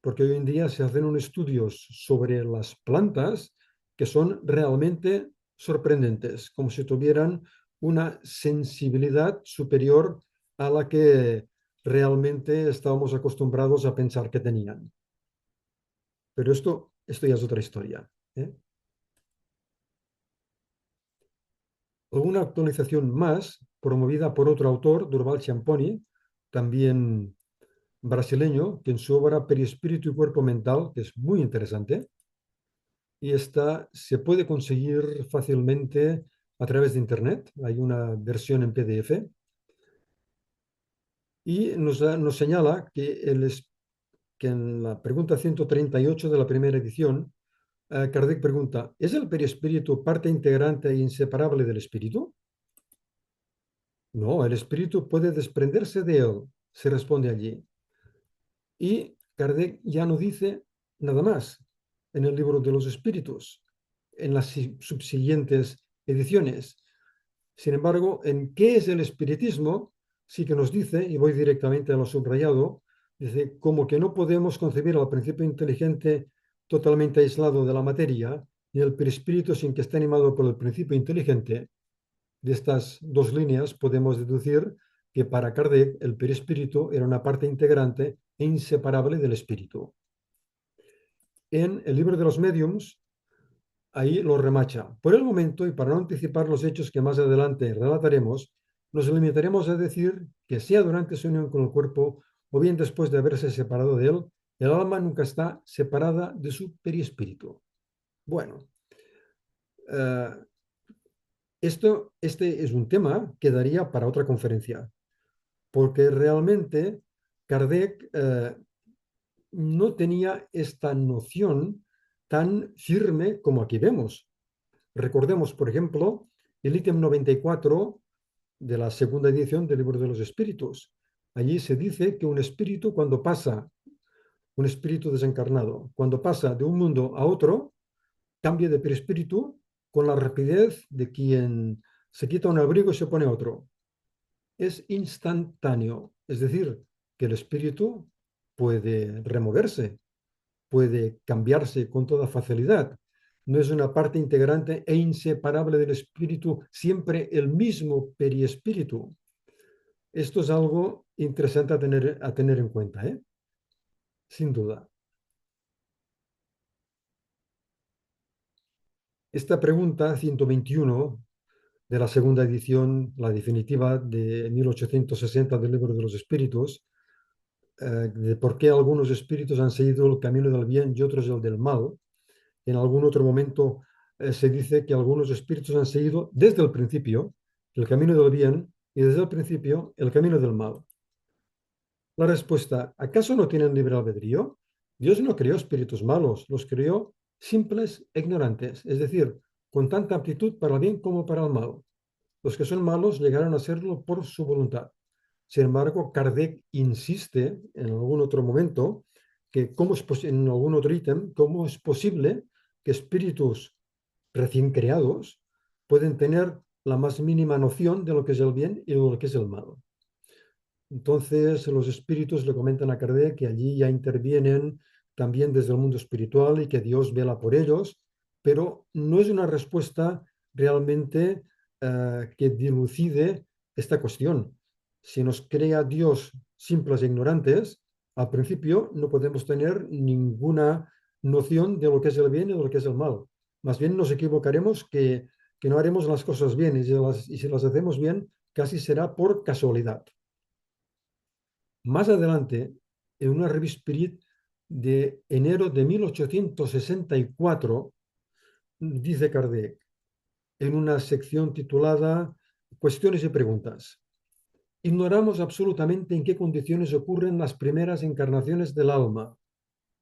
porque hoy en día se hacen unos estudios sobre las plantas que son realmente sorprendentes, como si tuvieran una sensibilidad superior a la que realmente estábamos acostumbrados a pensar que tenían. Pero esto ya es otra historia, ¿eh? Una actualización más, promovida por otro autor, Durval Champoni, también brasileño, que en su obra Perispíritu y Cuerpo Mental, que es muy interesante, y esta se puede conseguir fácilmente a través de Internet. Hay una versión en PDF y nos señala que en la pregunta 138 de la primera edición, Kardec pregunta, ¿es el perispíritu parte integrante e inseparable del espíritu? No, el espíritu puede desprenderse de él, se responde allí. Y Kardec ya no dice nada más en el libro de los espíritus, en las subsiguientes ediciones. Sin embargo, en qué es el espiritismo, sí que nos dice, y voy directamente a lo subrayado, dice, como que no podemos concebir al principio inteligente totalmente aislado de la materia, ni el perispíritu sin que esté animado por el principio inteligente. De estas dos líneas podemos deducir que para Kardec el perispíritu era una parte integrante e inseparable del espíritu. En el libro de los médiums, ahí lo remacha. Por el momento, y para no anticipar los hechos que más adelante relataremos, nos limitaremos a decir que sea durante su unión con el cuerpo o bien después de haberse separado de él, el alma nunca está separada de su perispíritu. Bueno, este es un tema que daría para otra conferencia, porque realmente Kardec no tenía esta noción tan firme como aquí vemos. Recordemos, por ejemplo, el ítem 94 de la segunda edición del Libro de los Espíritus. Allí se dice que un espíritu cuando pasa, un espíritu desencarnado, cuando pasa de un mundo a otro, cambia de perispíritu con la rapidez de quien se quita un abrigo y se pone otro. Es instantáneo, es decir, que el espíritu puede removerse, puede cambiarse con toda facilidad. No es una parte integrante e inseparable del espíritu, siempre el mismo periespíritu. Esto es algo interesante a tener en cuenta, ¿eh? Sin duda. Esta pregunta 121 de la segunda edición, la definitiva de 1860 del Libro de los Espíritus, de por qué algunos espíritus han seguido el camino del bien y otros el del mal. En algún otro momento se dice que algunos espíritus han seguido desde el principio el camino del bien y desde el principio el camino del mal. La respuesta, ¿acaso no tienen libre albedrío? Dios no creó espíritus malos, los creó simples e ignorantes, es decir, con tanta aptitud para el bien como para el mal. Los que son malos llegaron a serlo por su voluntad. Sin embargo, Kardec insiste en algún otro momento que en algún otro ítem, cómo es posible que espíritus recién creados pueden tener la más mínima noción de lo que es el bien y de lo que es el mal. Entonces, los espíritus le comentan a Kardec que allí ya intervienen también desde el mundo espiritual y que Dios vela por ellos, pero no es una respuesta realmente que dilucide esta cuestión. Si nos crea Dios simples e ignorantes, al principio no podemos tener ninguna noción de lo que es el bien y de lo que es el mal. Más bien nos equivocaremos que no haremos las cosas bien y si las hacemos bien, casi será por casualidad. Más adelante, en una revista Spirit de enero de 1864, dice Kardec, en una sección titulada Cuestiones y preguntas: ignoramos absolutamente en qué condiciones ocurren las primeras encarnaciones del alma.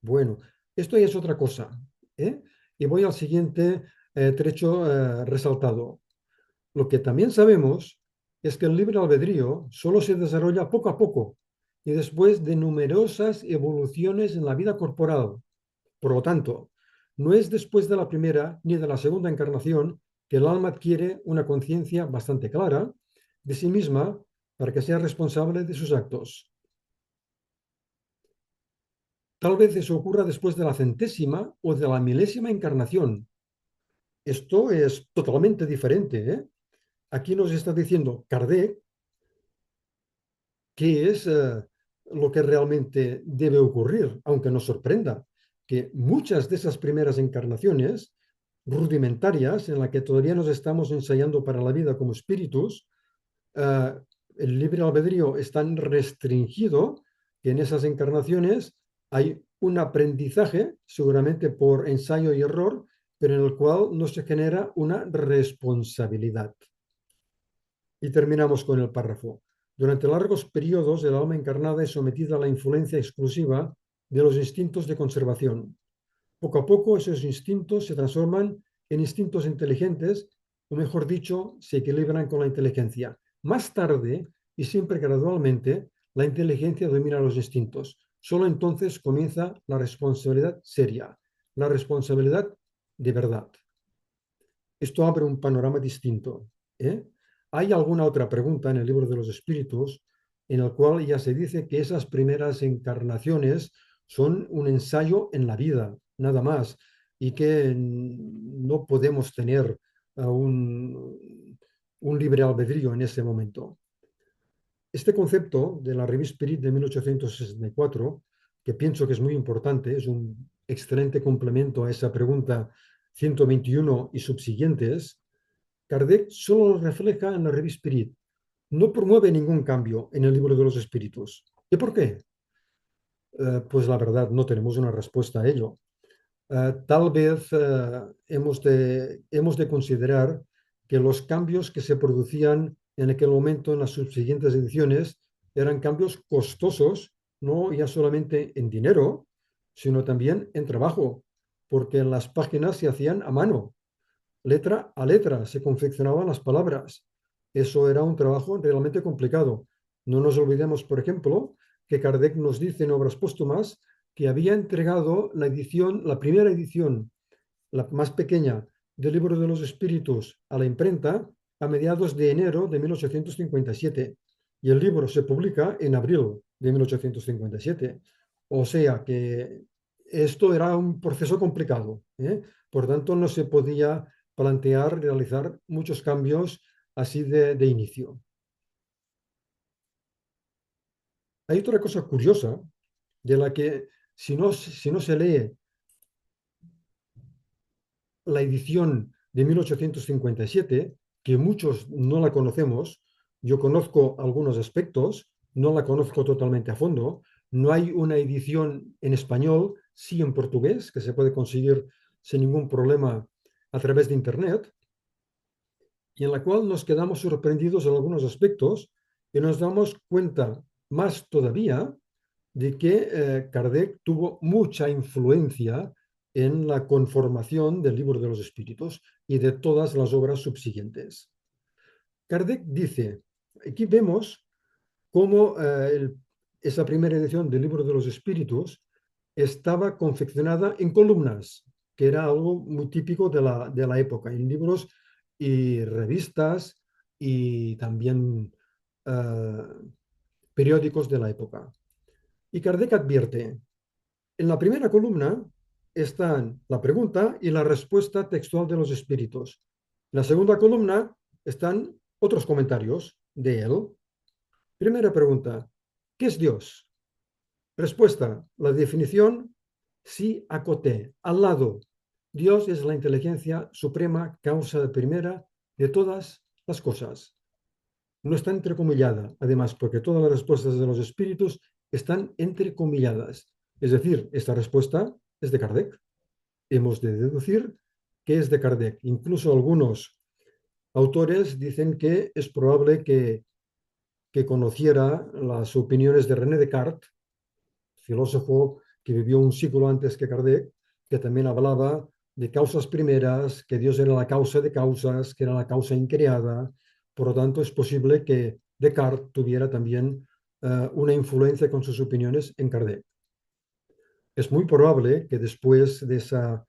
Bueno, esto ya es otra cosa, ¿eh? Y voy al siguiente trecho resaltado. Lo que también sabemos es que el libre albedrío solo se desarrolla poco a poco y después de numerosas evoluciones en la vida corporal. Por lo tanto, no es después de la primera ni de la segunda encarnación que el alma adquiere una conciencia bastante clara de sí misma para que sea responsable de sus actos. Tal vez eso ocurra después de la centésima o de la milésima encarnación. Esto es totalmente diferente, ¿eh? Aquí nos está diciendo Kardec qué es lo que realmente debe ocurrir, aunque nos sorprenda que muchas de esas primeras encarnaciones rudimentarias en las que todavía nos estamos ensayando para la vida como espíritus, eh, el libre albedrío es tan restringido que en esas encarnaciones hay un aprendizaje, seguramente por ensayo y error, pero en el cual no se genera una responsabilidad. Y terminamos con el párrafo. Durante largos periodos, el alma encarnada es sometida a la influencia exclusiva de los instintos de conservación. Poco a poco, esos instintos se transforman en instintos inteligentes, o mejor dicho, se equilibran con la inteligencia. Más tarde, y siempre gradualmente, la inteligencia domina los instintos. Solo entonces comienza la responsabilidad seria, la responsabilidad de verdad. Esto abre un panorama distinto, ¿eh? Hay alguna otra pregunta en el libro de los espíritus en el cual ya se dice que esas primeras encarnaciones son un ensayo en la vida, nada más, y que no podemos tener un libre albedrío en ese momento. Este concepto de la revista Spirit de 1864, que pienso que es muy importante, es un excelente complemento a esa pregunta 121 y subsiguientes, Kardec solo lo refleja en la revista Spirit. No promueve ningún cambio en el libro de los espíritus. ¿Y por qué? Pues la verdad, no tenemos una respuesta a ello. Tal vez hemos de considerar que los cambios que se producían en aquel momento en las subsiguientes ediciones eran cambios costosos, no ya solamente en dinero, sino también en trabajo, porque las páginas se hacían a mano, letra a letra, se confeccionaban las palabras. Eso era un trabajo realmente complicado. No nos olvidemos, por ejemplo, que Kardec nos dice en obras póstumas que había entregado la primera edición, la más pequeña, del Libro de los Espíritus a la imprenta a mediados de enero de 1857 y el libro se publica en abril de 1857. O sea que esto era un proceso complicado, ¿eh? Por tanto, no se podía plantear realizar muchos cambios así de inicio. Hay otra cosa curiosa de la que si no se lee la edición de 1857, que muchos no la conocemos, yo conozco algunos aspectos, no la conozco totalmente a fondo, no hay una edición en español, sí en portugués, que se puede conseguir sin ningún problema a través de Internet, y en la cual nos quedamos sorprendidos en algunos aspectos y nos damos cuenta más todavía de que Kardec tuvo mucha influencia en la conformación del Libro de los Espíritus y de todas las obras subsiguientes. Kardec dice, aquí vemos cómo esa primera edición del Libro de los Espíritus estaba confeccionada en columnas, que era algo muy típico de la época, en libros y revistas y también periódicos de la época. Y Kardec advierte, en la primera columna están la pregunta y la respuesta textual de los espíritus. En la segunda columna están otros comentarios de él. Primera pregunta, ¿qué es Dios? Respuesta, la definición, sí acoté, al lado. Dios es la inteligencia suprema, causa primera de todas las cosas. No está entrecomillada, además, porque todas las respuestas de los espíritus están entrecomilladas. Es decir, esta respuesta es de Kardec. Hemos de deducir que es de Kardec. Incluso algunos autores dicen que es probable que conociera las opiniones de René Descartes, filósofo que vivió un siglo antes que Kardec, que también hablaba de causas primeras, que Dios era la causa de causas, que era la causa increada. Por lo tanto, es posible que Descartes tuviera también una influencia con sus opiniones en Kardec. Es muy probable que después de esa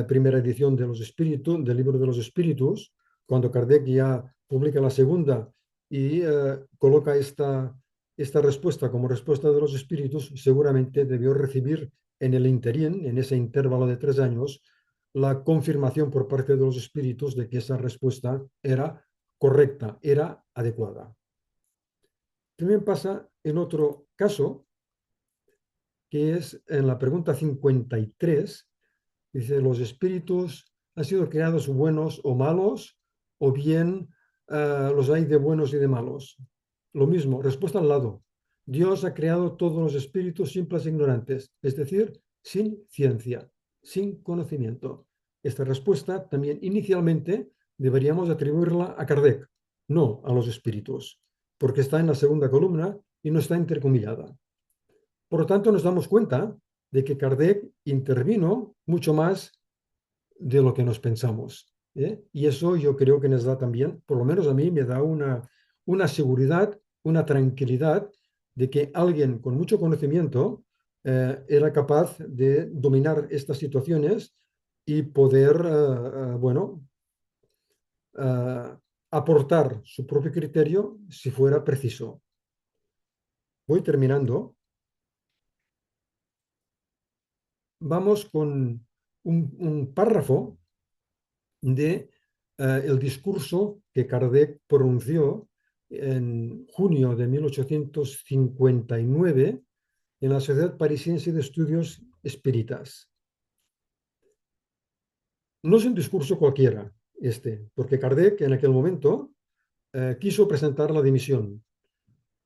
primera edición de los espíritus, del libro de los espíritus, cuando Kardec ya publica la segunda y coloca esta respuesta como respuesta de los espíritus, seguramente debió recibir en el interín, en ese intervalo de 3 años, la confirmación por parte de los espíritus de que esa respuesta era correcta, era adecuada. También pasa en otro caso, que es en la pregunta 53, dice, ¿los espíritus han sido creados buenos o malos? ¿O bien los hay de buenos y de malos? Lo mismo, respuesta al lado. Dios ha creado todos los espíritus simples e ignorantes, es decir, sin ciencia, sin conocimiento. Esta respuesta también inicialmente deberíamos atribuirla a Kardec, no a los espíritus, porque está en la segunda columna y no está intercomillada. Por lo tanto, nos damos cuenta de que Kardec intervino mucho más de lo que nos pensamos. Y eso yo creo que nos da también, por lo menos a mí, me da una seguridad, una tranquilidad de que alguien con mucho conocimiento era capaz de dominar estas situaciones y poder, bueno, aportar su propio criterio si fuera preciso. Voy terminando. Vamos con un párrafo de el discurso que Kardec pronunció en junio de 1859 en la Sociedad Parisiense de Estudios Espíritas. No es un discurso cualquiera porque Kardec en aquel momento quiso presentar la dimisión,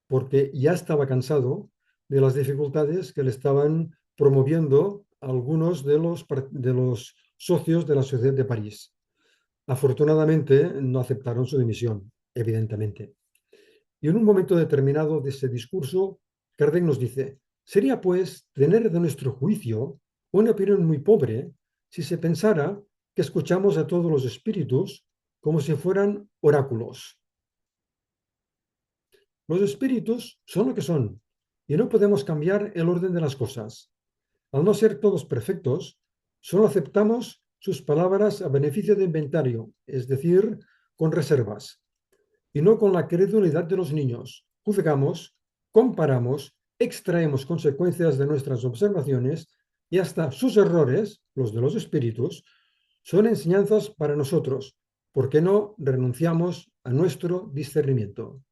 porque ya estaba cansado de las dificultades que le estaban promoviendo algunos de los socios de la Sociedad de París. Afortunadamente no aceptaron su dimisión, evidentemente. Y en un momento determinado de ese discurso, Kardec nos dice, sería pues tener de nuestro juicio una opinión muy pobre si se pensara que escuchamos a todos los espíritus como si fueran oráculos. Los espíritus son lo que son y no podemos cambiar el orden de las cosas. Al no ser todos perfectos, solo aceptamos sus palabras a beneficio de inventario, es decir, con reservas, y no con la credulidad de los niños. Juzgamos, comparamos, extraemos consecuencias de nuestras observaciones y hasta sus errores, los de los espíritus, son enseñanzas para nosotros, porque no renunciamos a nuestro discernimiento.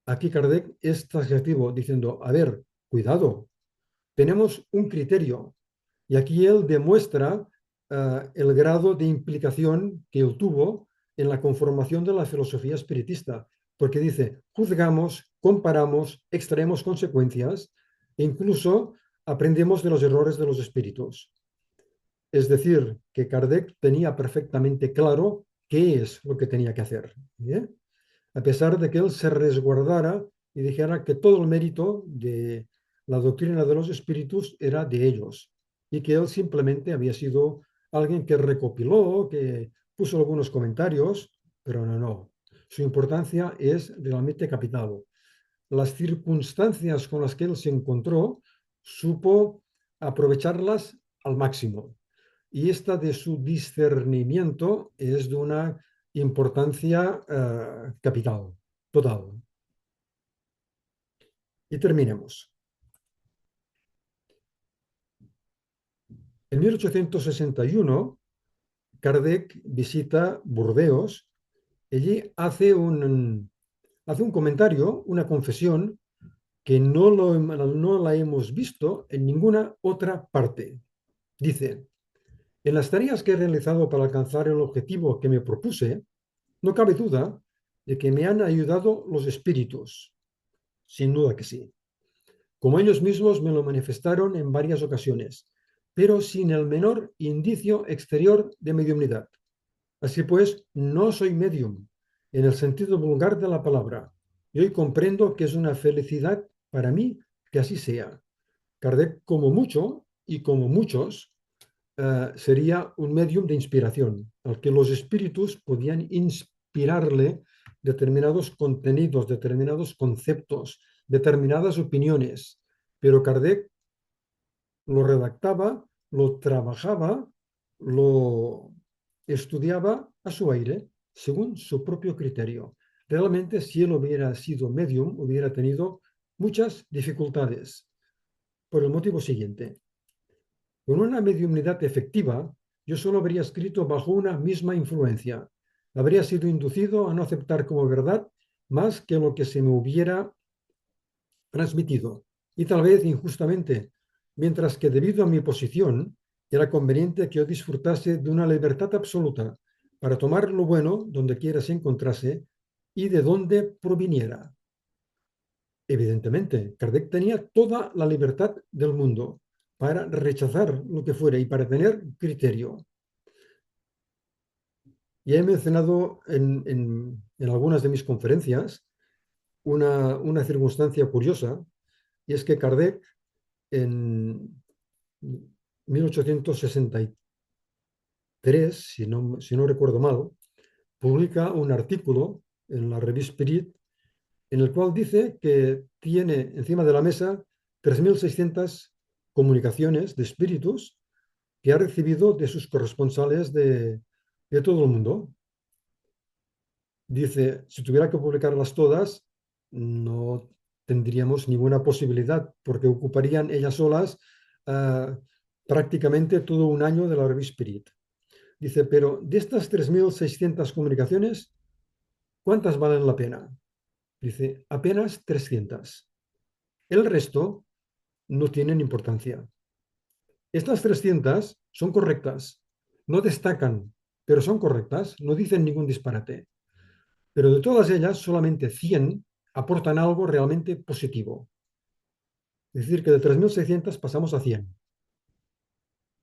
Aquí Kardec es taxativo diciendo, a ver, cuidado, tenemos un criterio y aquí él demuestra el grado de implicación que él tuvo en la conformación de la filosofía espiritista, porque dice, juzgamos, comparamos, extraemos consecuencias e incluso aprendemos de los errores de los espíritus. Es decir, que Kardec tenía perfectamente claro qué es lo que tenía que hacer. A pesar de que él se resguardara y dijera que todo el mérito de la doctrina de los espíritus era de ellos y que él simplemente había sido alguien que recopiló, que puso algunos comentarios, pero no. Su importancia es realmente capital. Las circunstancias con las que él se encontró, supo aprovecharlas al máximo. Y esta de su discernimiento es de una importancia capital, total. Y terminemos. En 1861, Kardec visita Burdeos allí hace un comentario, una confesión, que no la hemos visto en ninguna otra parte. Dice, en las tareas que he realizado para alcanzar el objetivo que me propuse, no cabe duda de que me han ayudado los espíritus. Sin duda que sí. Como ellos mismos me lo manifestaron en varias ocasiones, pero sin el menor indicio exterior de mediumnidad. Así pues, no soy medium en el sentido vulgar de la palabra. Y hoy comprendo que es una felicidad para mí que así sea. Kardec, como mucho y como muchos, sería un medium de inspiración, al que los espíritus podían inspirarle determinados contenidos, determinados conceptos, determinadas opiniones. Pero Kardec lo redactaba, lo trabajaba, lo estudiaba a su aire, según su propio criterio. Realmente, si él hubiera sido medium, hubiera tenido muchas dificultades, por el motivo siguiente. Con una mediumnidad efectiva, yo solo habría escrito bajo una misma influencia. Habría sido inducido a no aceptar como verdad más que lo que se me hubiera transmitido, y tal vez injustamente, mientras que debido a mi posición era conveniente que yo disfrutase de una libertad absoluta para tomar lo bueno donde quiera se encontrase y de donde proviniera. Evidentemente, Kardec tenía toda la libertad del mundo para rechazar lo que fuera y para tener criterio. Ya he mencionado en algunas de mis conferencias una circunstancia curiosa, y es que Kardec en 1863, si no recuerdo mal, publica un artículo en la revista Spirit en el cual dice que tiene encima de la mesa 3.600 comunicaciones de espíritus que ha recibido de sus corresponsales de todo el mundo. Dice, si tuviera que publicarlas todas, no tendríamos ninguna posibilidad, porque ocuparían ellas solas uh, prácticamente todo un año de la revista Spirit. Dice, pero de estas 3.600 comunicaciones, ¿cuántas valen la pena? Dice, apenas 300. El resto no tienen importancia. Estas 300 son correctas, no destacan, pero son correctas, no dicen ningún disparate. Pero de todas ellas, solamente 100 aportan algo realmente positivo. Es decir, que de 3.600 pasamos a 100.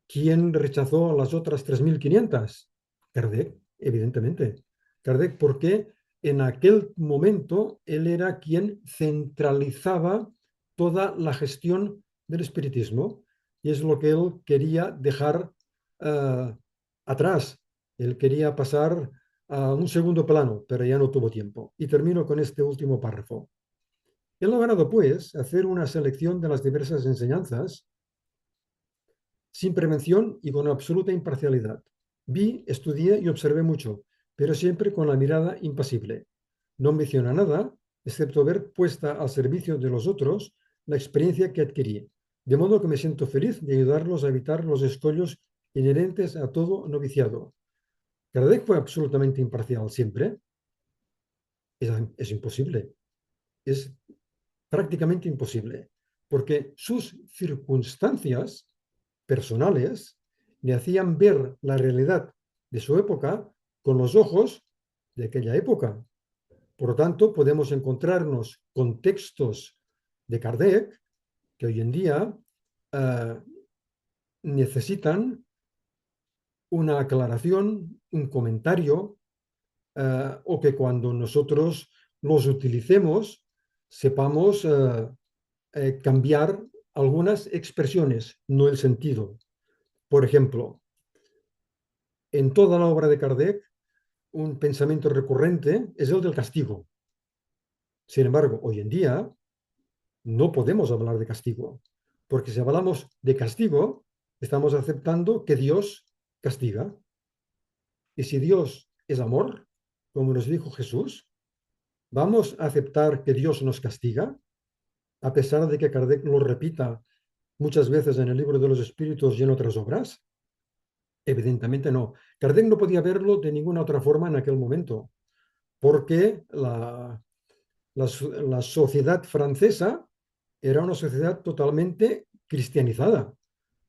¿Quién rechazó las otras 3.500? Kardec, evidentemente. Kardec, porque en aquel momento él era quien centralizaba toda la gestión del espiritismo y es lo que él quería dejar atrás. Él quería pasar a un segundo plano, pero ya no tuvo tiempo. Y termino con este último párrafo. He logrado, pues, hacer una selección de las diversas enseñanzas sin prevención y con absoluta imparcialidad. Vi, estudié y observé mucho, pero siempre con la mirada impasible. No menciona nada, excepto ver puesta al servicio de los otros la experiencia que adquirí, de modo que me siento feliz de ayudarlos a evitar los escollos inherentes a todo noviciado. ¿Kardec fue absolutamente imparcial siempre? Es imposible, es prácticamente imposible, porque sus circunstancias personales le hacían ver la realidad de su época con los ojos de aquella época. Por lo tanto, podemos encontrarnos con textos de Kardec que hoy en día necesitan una aclaración, un comentario, o que cuando nosotros los utilicemos sepamos cambiar algunas expresiones, no el sentido. Por ejemplo, en toda la obra de Kardec, un pensamiento recurrente es el del castigo. Sin embargo, hoy en día no podemos hablar de castigo, porque si hablamos de castigo, estamos aceptando que Dios castiga. Y si Dios es amor, como nos dijo Jesús, ¿vamos a aceptar que Dios nos castiga? A pesar de que Kardec lo repita muchas veces en el libro de los Espíritus y en otras obras. Evidentemente no. Kardec no podía verlo de ninguna otra forma en aquel momento, porque la sociedad francesa era una sociedad totalmente cristianizada.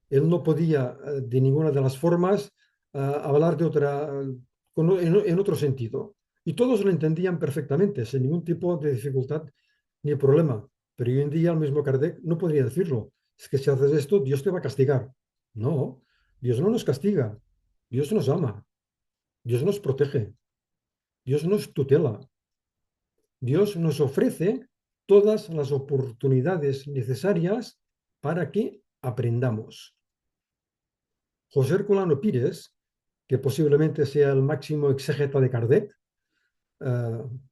Él no podía de ninguna de las formas hablar de otra, en otro sentido. Y todos lo entendían perfectamente, sin ningún tipo de dificultad ni problema. Pero hoy en día el mismo Kardec no podría decirlo. Es que si haces esto, Dios te va a castigar. No, Dios no nos castiga. Dios nos ama. Dios nos protege. Dios nos tutela. Dios nos ofrece todas las oportunidades necesarias para que aprendamos. José Herculano Pires, que posiblemente sea el máximo exégeta de Kardec,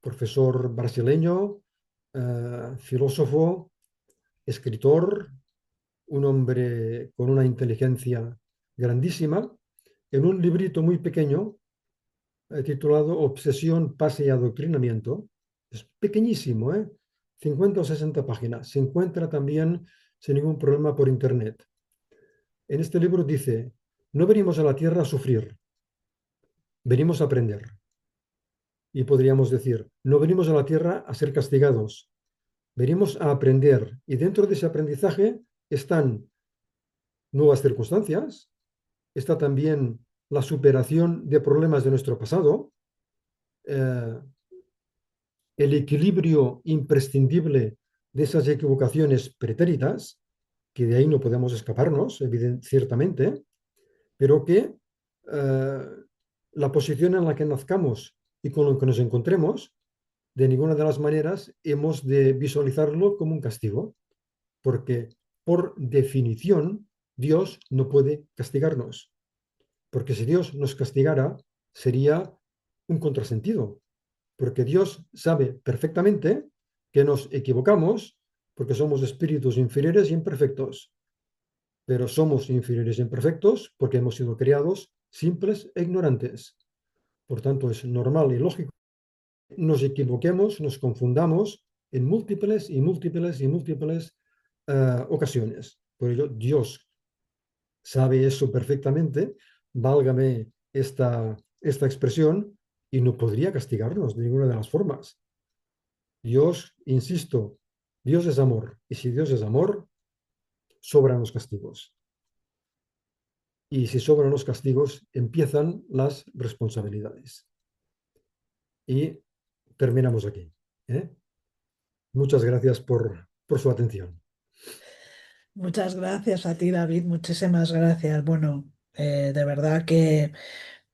profesor brasileño, filósofo, escritor, un hombre con una inteligencia grandísima, en un librito muy pequeño titulado Obsesión, Paz y Adoctrinamiento. Es pequeñísimo, 50 o 60 páginas. Se encuentra también sin ningún problema por internet. En este libro dice, no venimos a la tierra a sufrir, venimos a aprender. Y podríamos decir, no venimos a la tierra a ser castigados, venimos a aprender. Y dentro de ese aprendizaje están nuevas circunstancias, está también la superación de problemas de nuestro pasado, eh, el equilibrio imprescindible de esas equivocaciones pretéritas, que de ahí no podemos escaparnos, ciertamente, pero que la posición en la que nazcamos y con lo que nos encontremos, de ninguna de las maneras hemos de visualizarlo como un castigo, porque por definición Dios no puede castigarnos, porque si Dios nos castigara sería un contrasentido, porque Dios sabe perfectamente que nos equivocamos porque somos espíritus inferiores y imperfectos, pero somos inferiores e imperfectos porque hemos sido creados simples e ignorantes. Por tanto, es normal y lógico que nos equivoquemos, nos confundamos en múltiples y múltiples y múltiples ocasiones. Por ello, Dios sabe eso perfectamente, válgame esta expresión, y no podría castigarnos de ninguna de las formas. Dios, insisto, Dios es amor, y si Dios es amor, sobran los castigos. Y si sobran los castigos, empiezan las responsabilidades. Y terminamos aquí. ¿eh? Muchas gracias por su atención. Muchas gracias a ti, David, muchísimas gracias. Bueno, de verdad que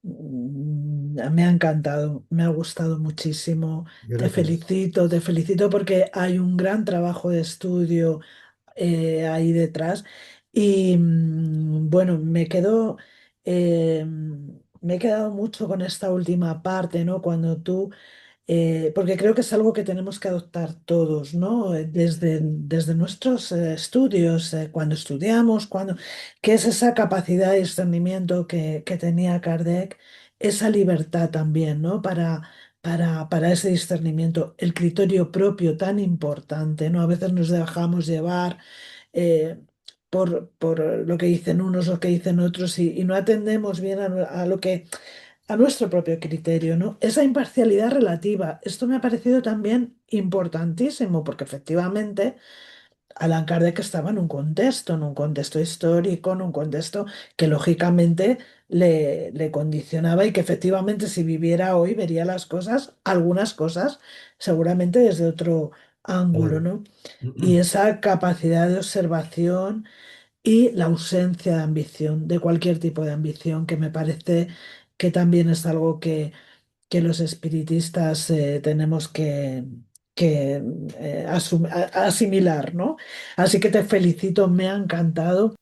me ha encantado, me ha gustado muchísimo. Gracias. Te felicito porque hay un gran trabajo de estudio ahí detrás. Y bueno, me he quedado mucho con esta última parte, ¿no? Cuando tú porque creo que es algo que tenemos que adoptar todos, ¿no? Desde nuestros estudios, cuando estudiamos, que es esa capacidad de discernimiento que tenía Kardec, esa libertad también, ¿no? Para ese discernimiento, el criterio propio tan importante, ¿no? A veces nos dejamos llevar eh, por lo que dicen unos, lo que dicen otros, y no atendemos bien a lo que a nuestro propio criterio, ¿no? Esa imparcialidad relativa, esto me ha parecido también importantísimo, porque efectivamente Allan Kardec estaba en un contexto histórico, en un contexto que lógicamente le condicionaba y que efectivamente si viviera hoy vería las cosas, algunas cosas, seguramente desde otro ángulo, Claro. ¿no? Y esa capacidad de observación y la ausencia de ambición, de cualquier tipo de ambición, que me parece que también es algo que los espiritistas tenemos que asimilar, ¿no? Así que te felicito, me ha encantado.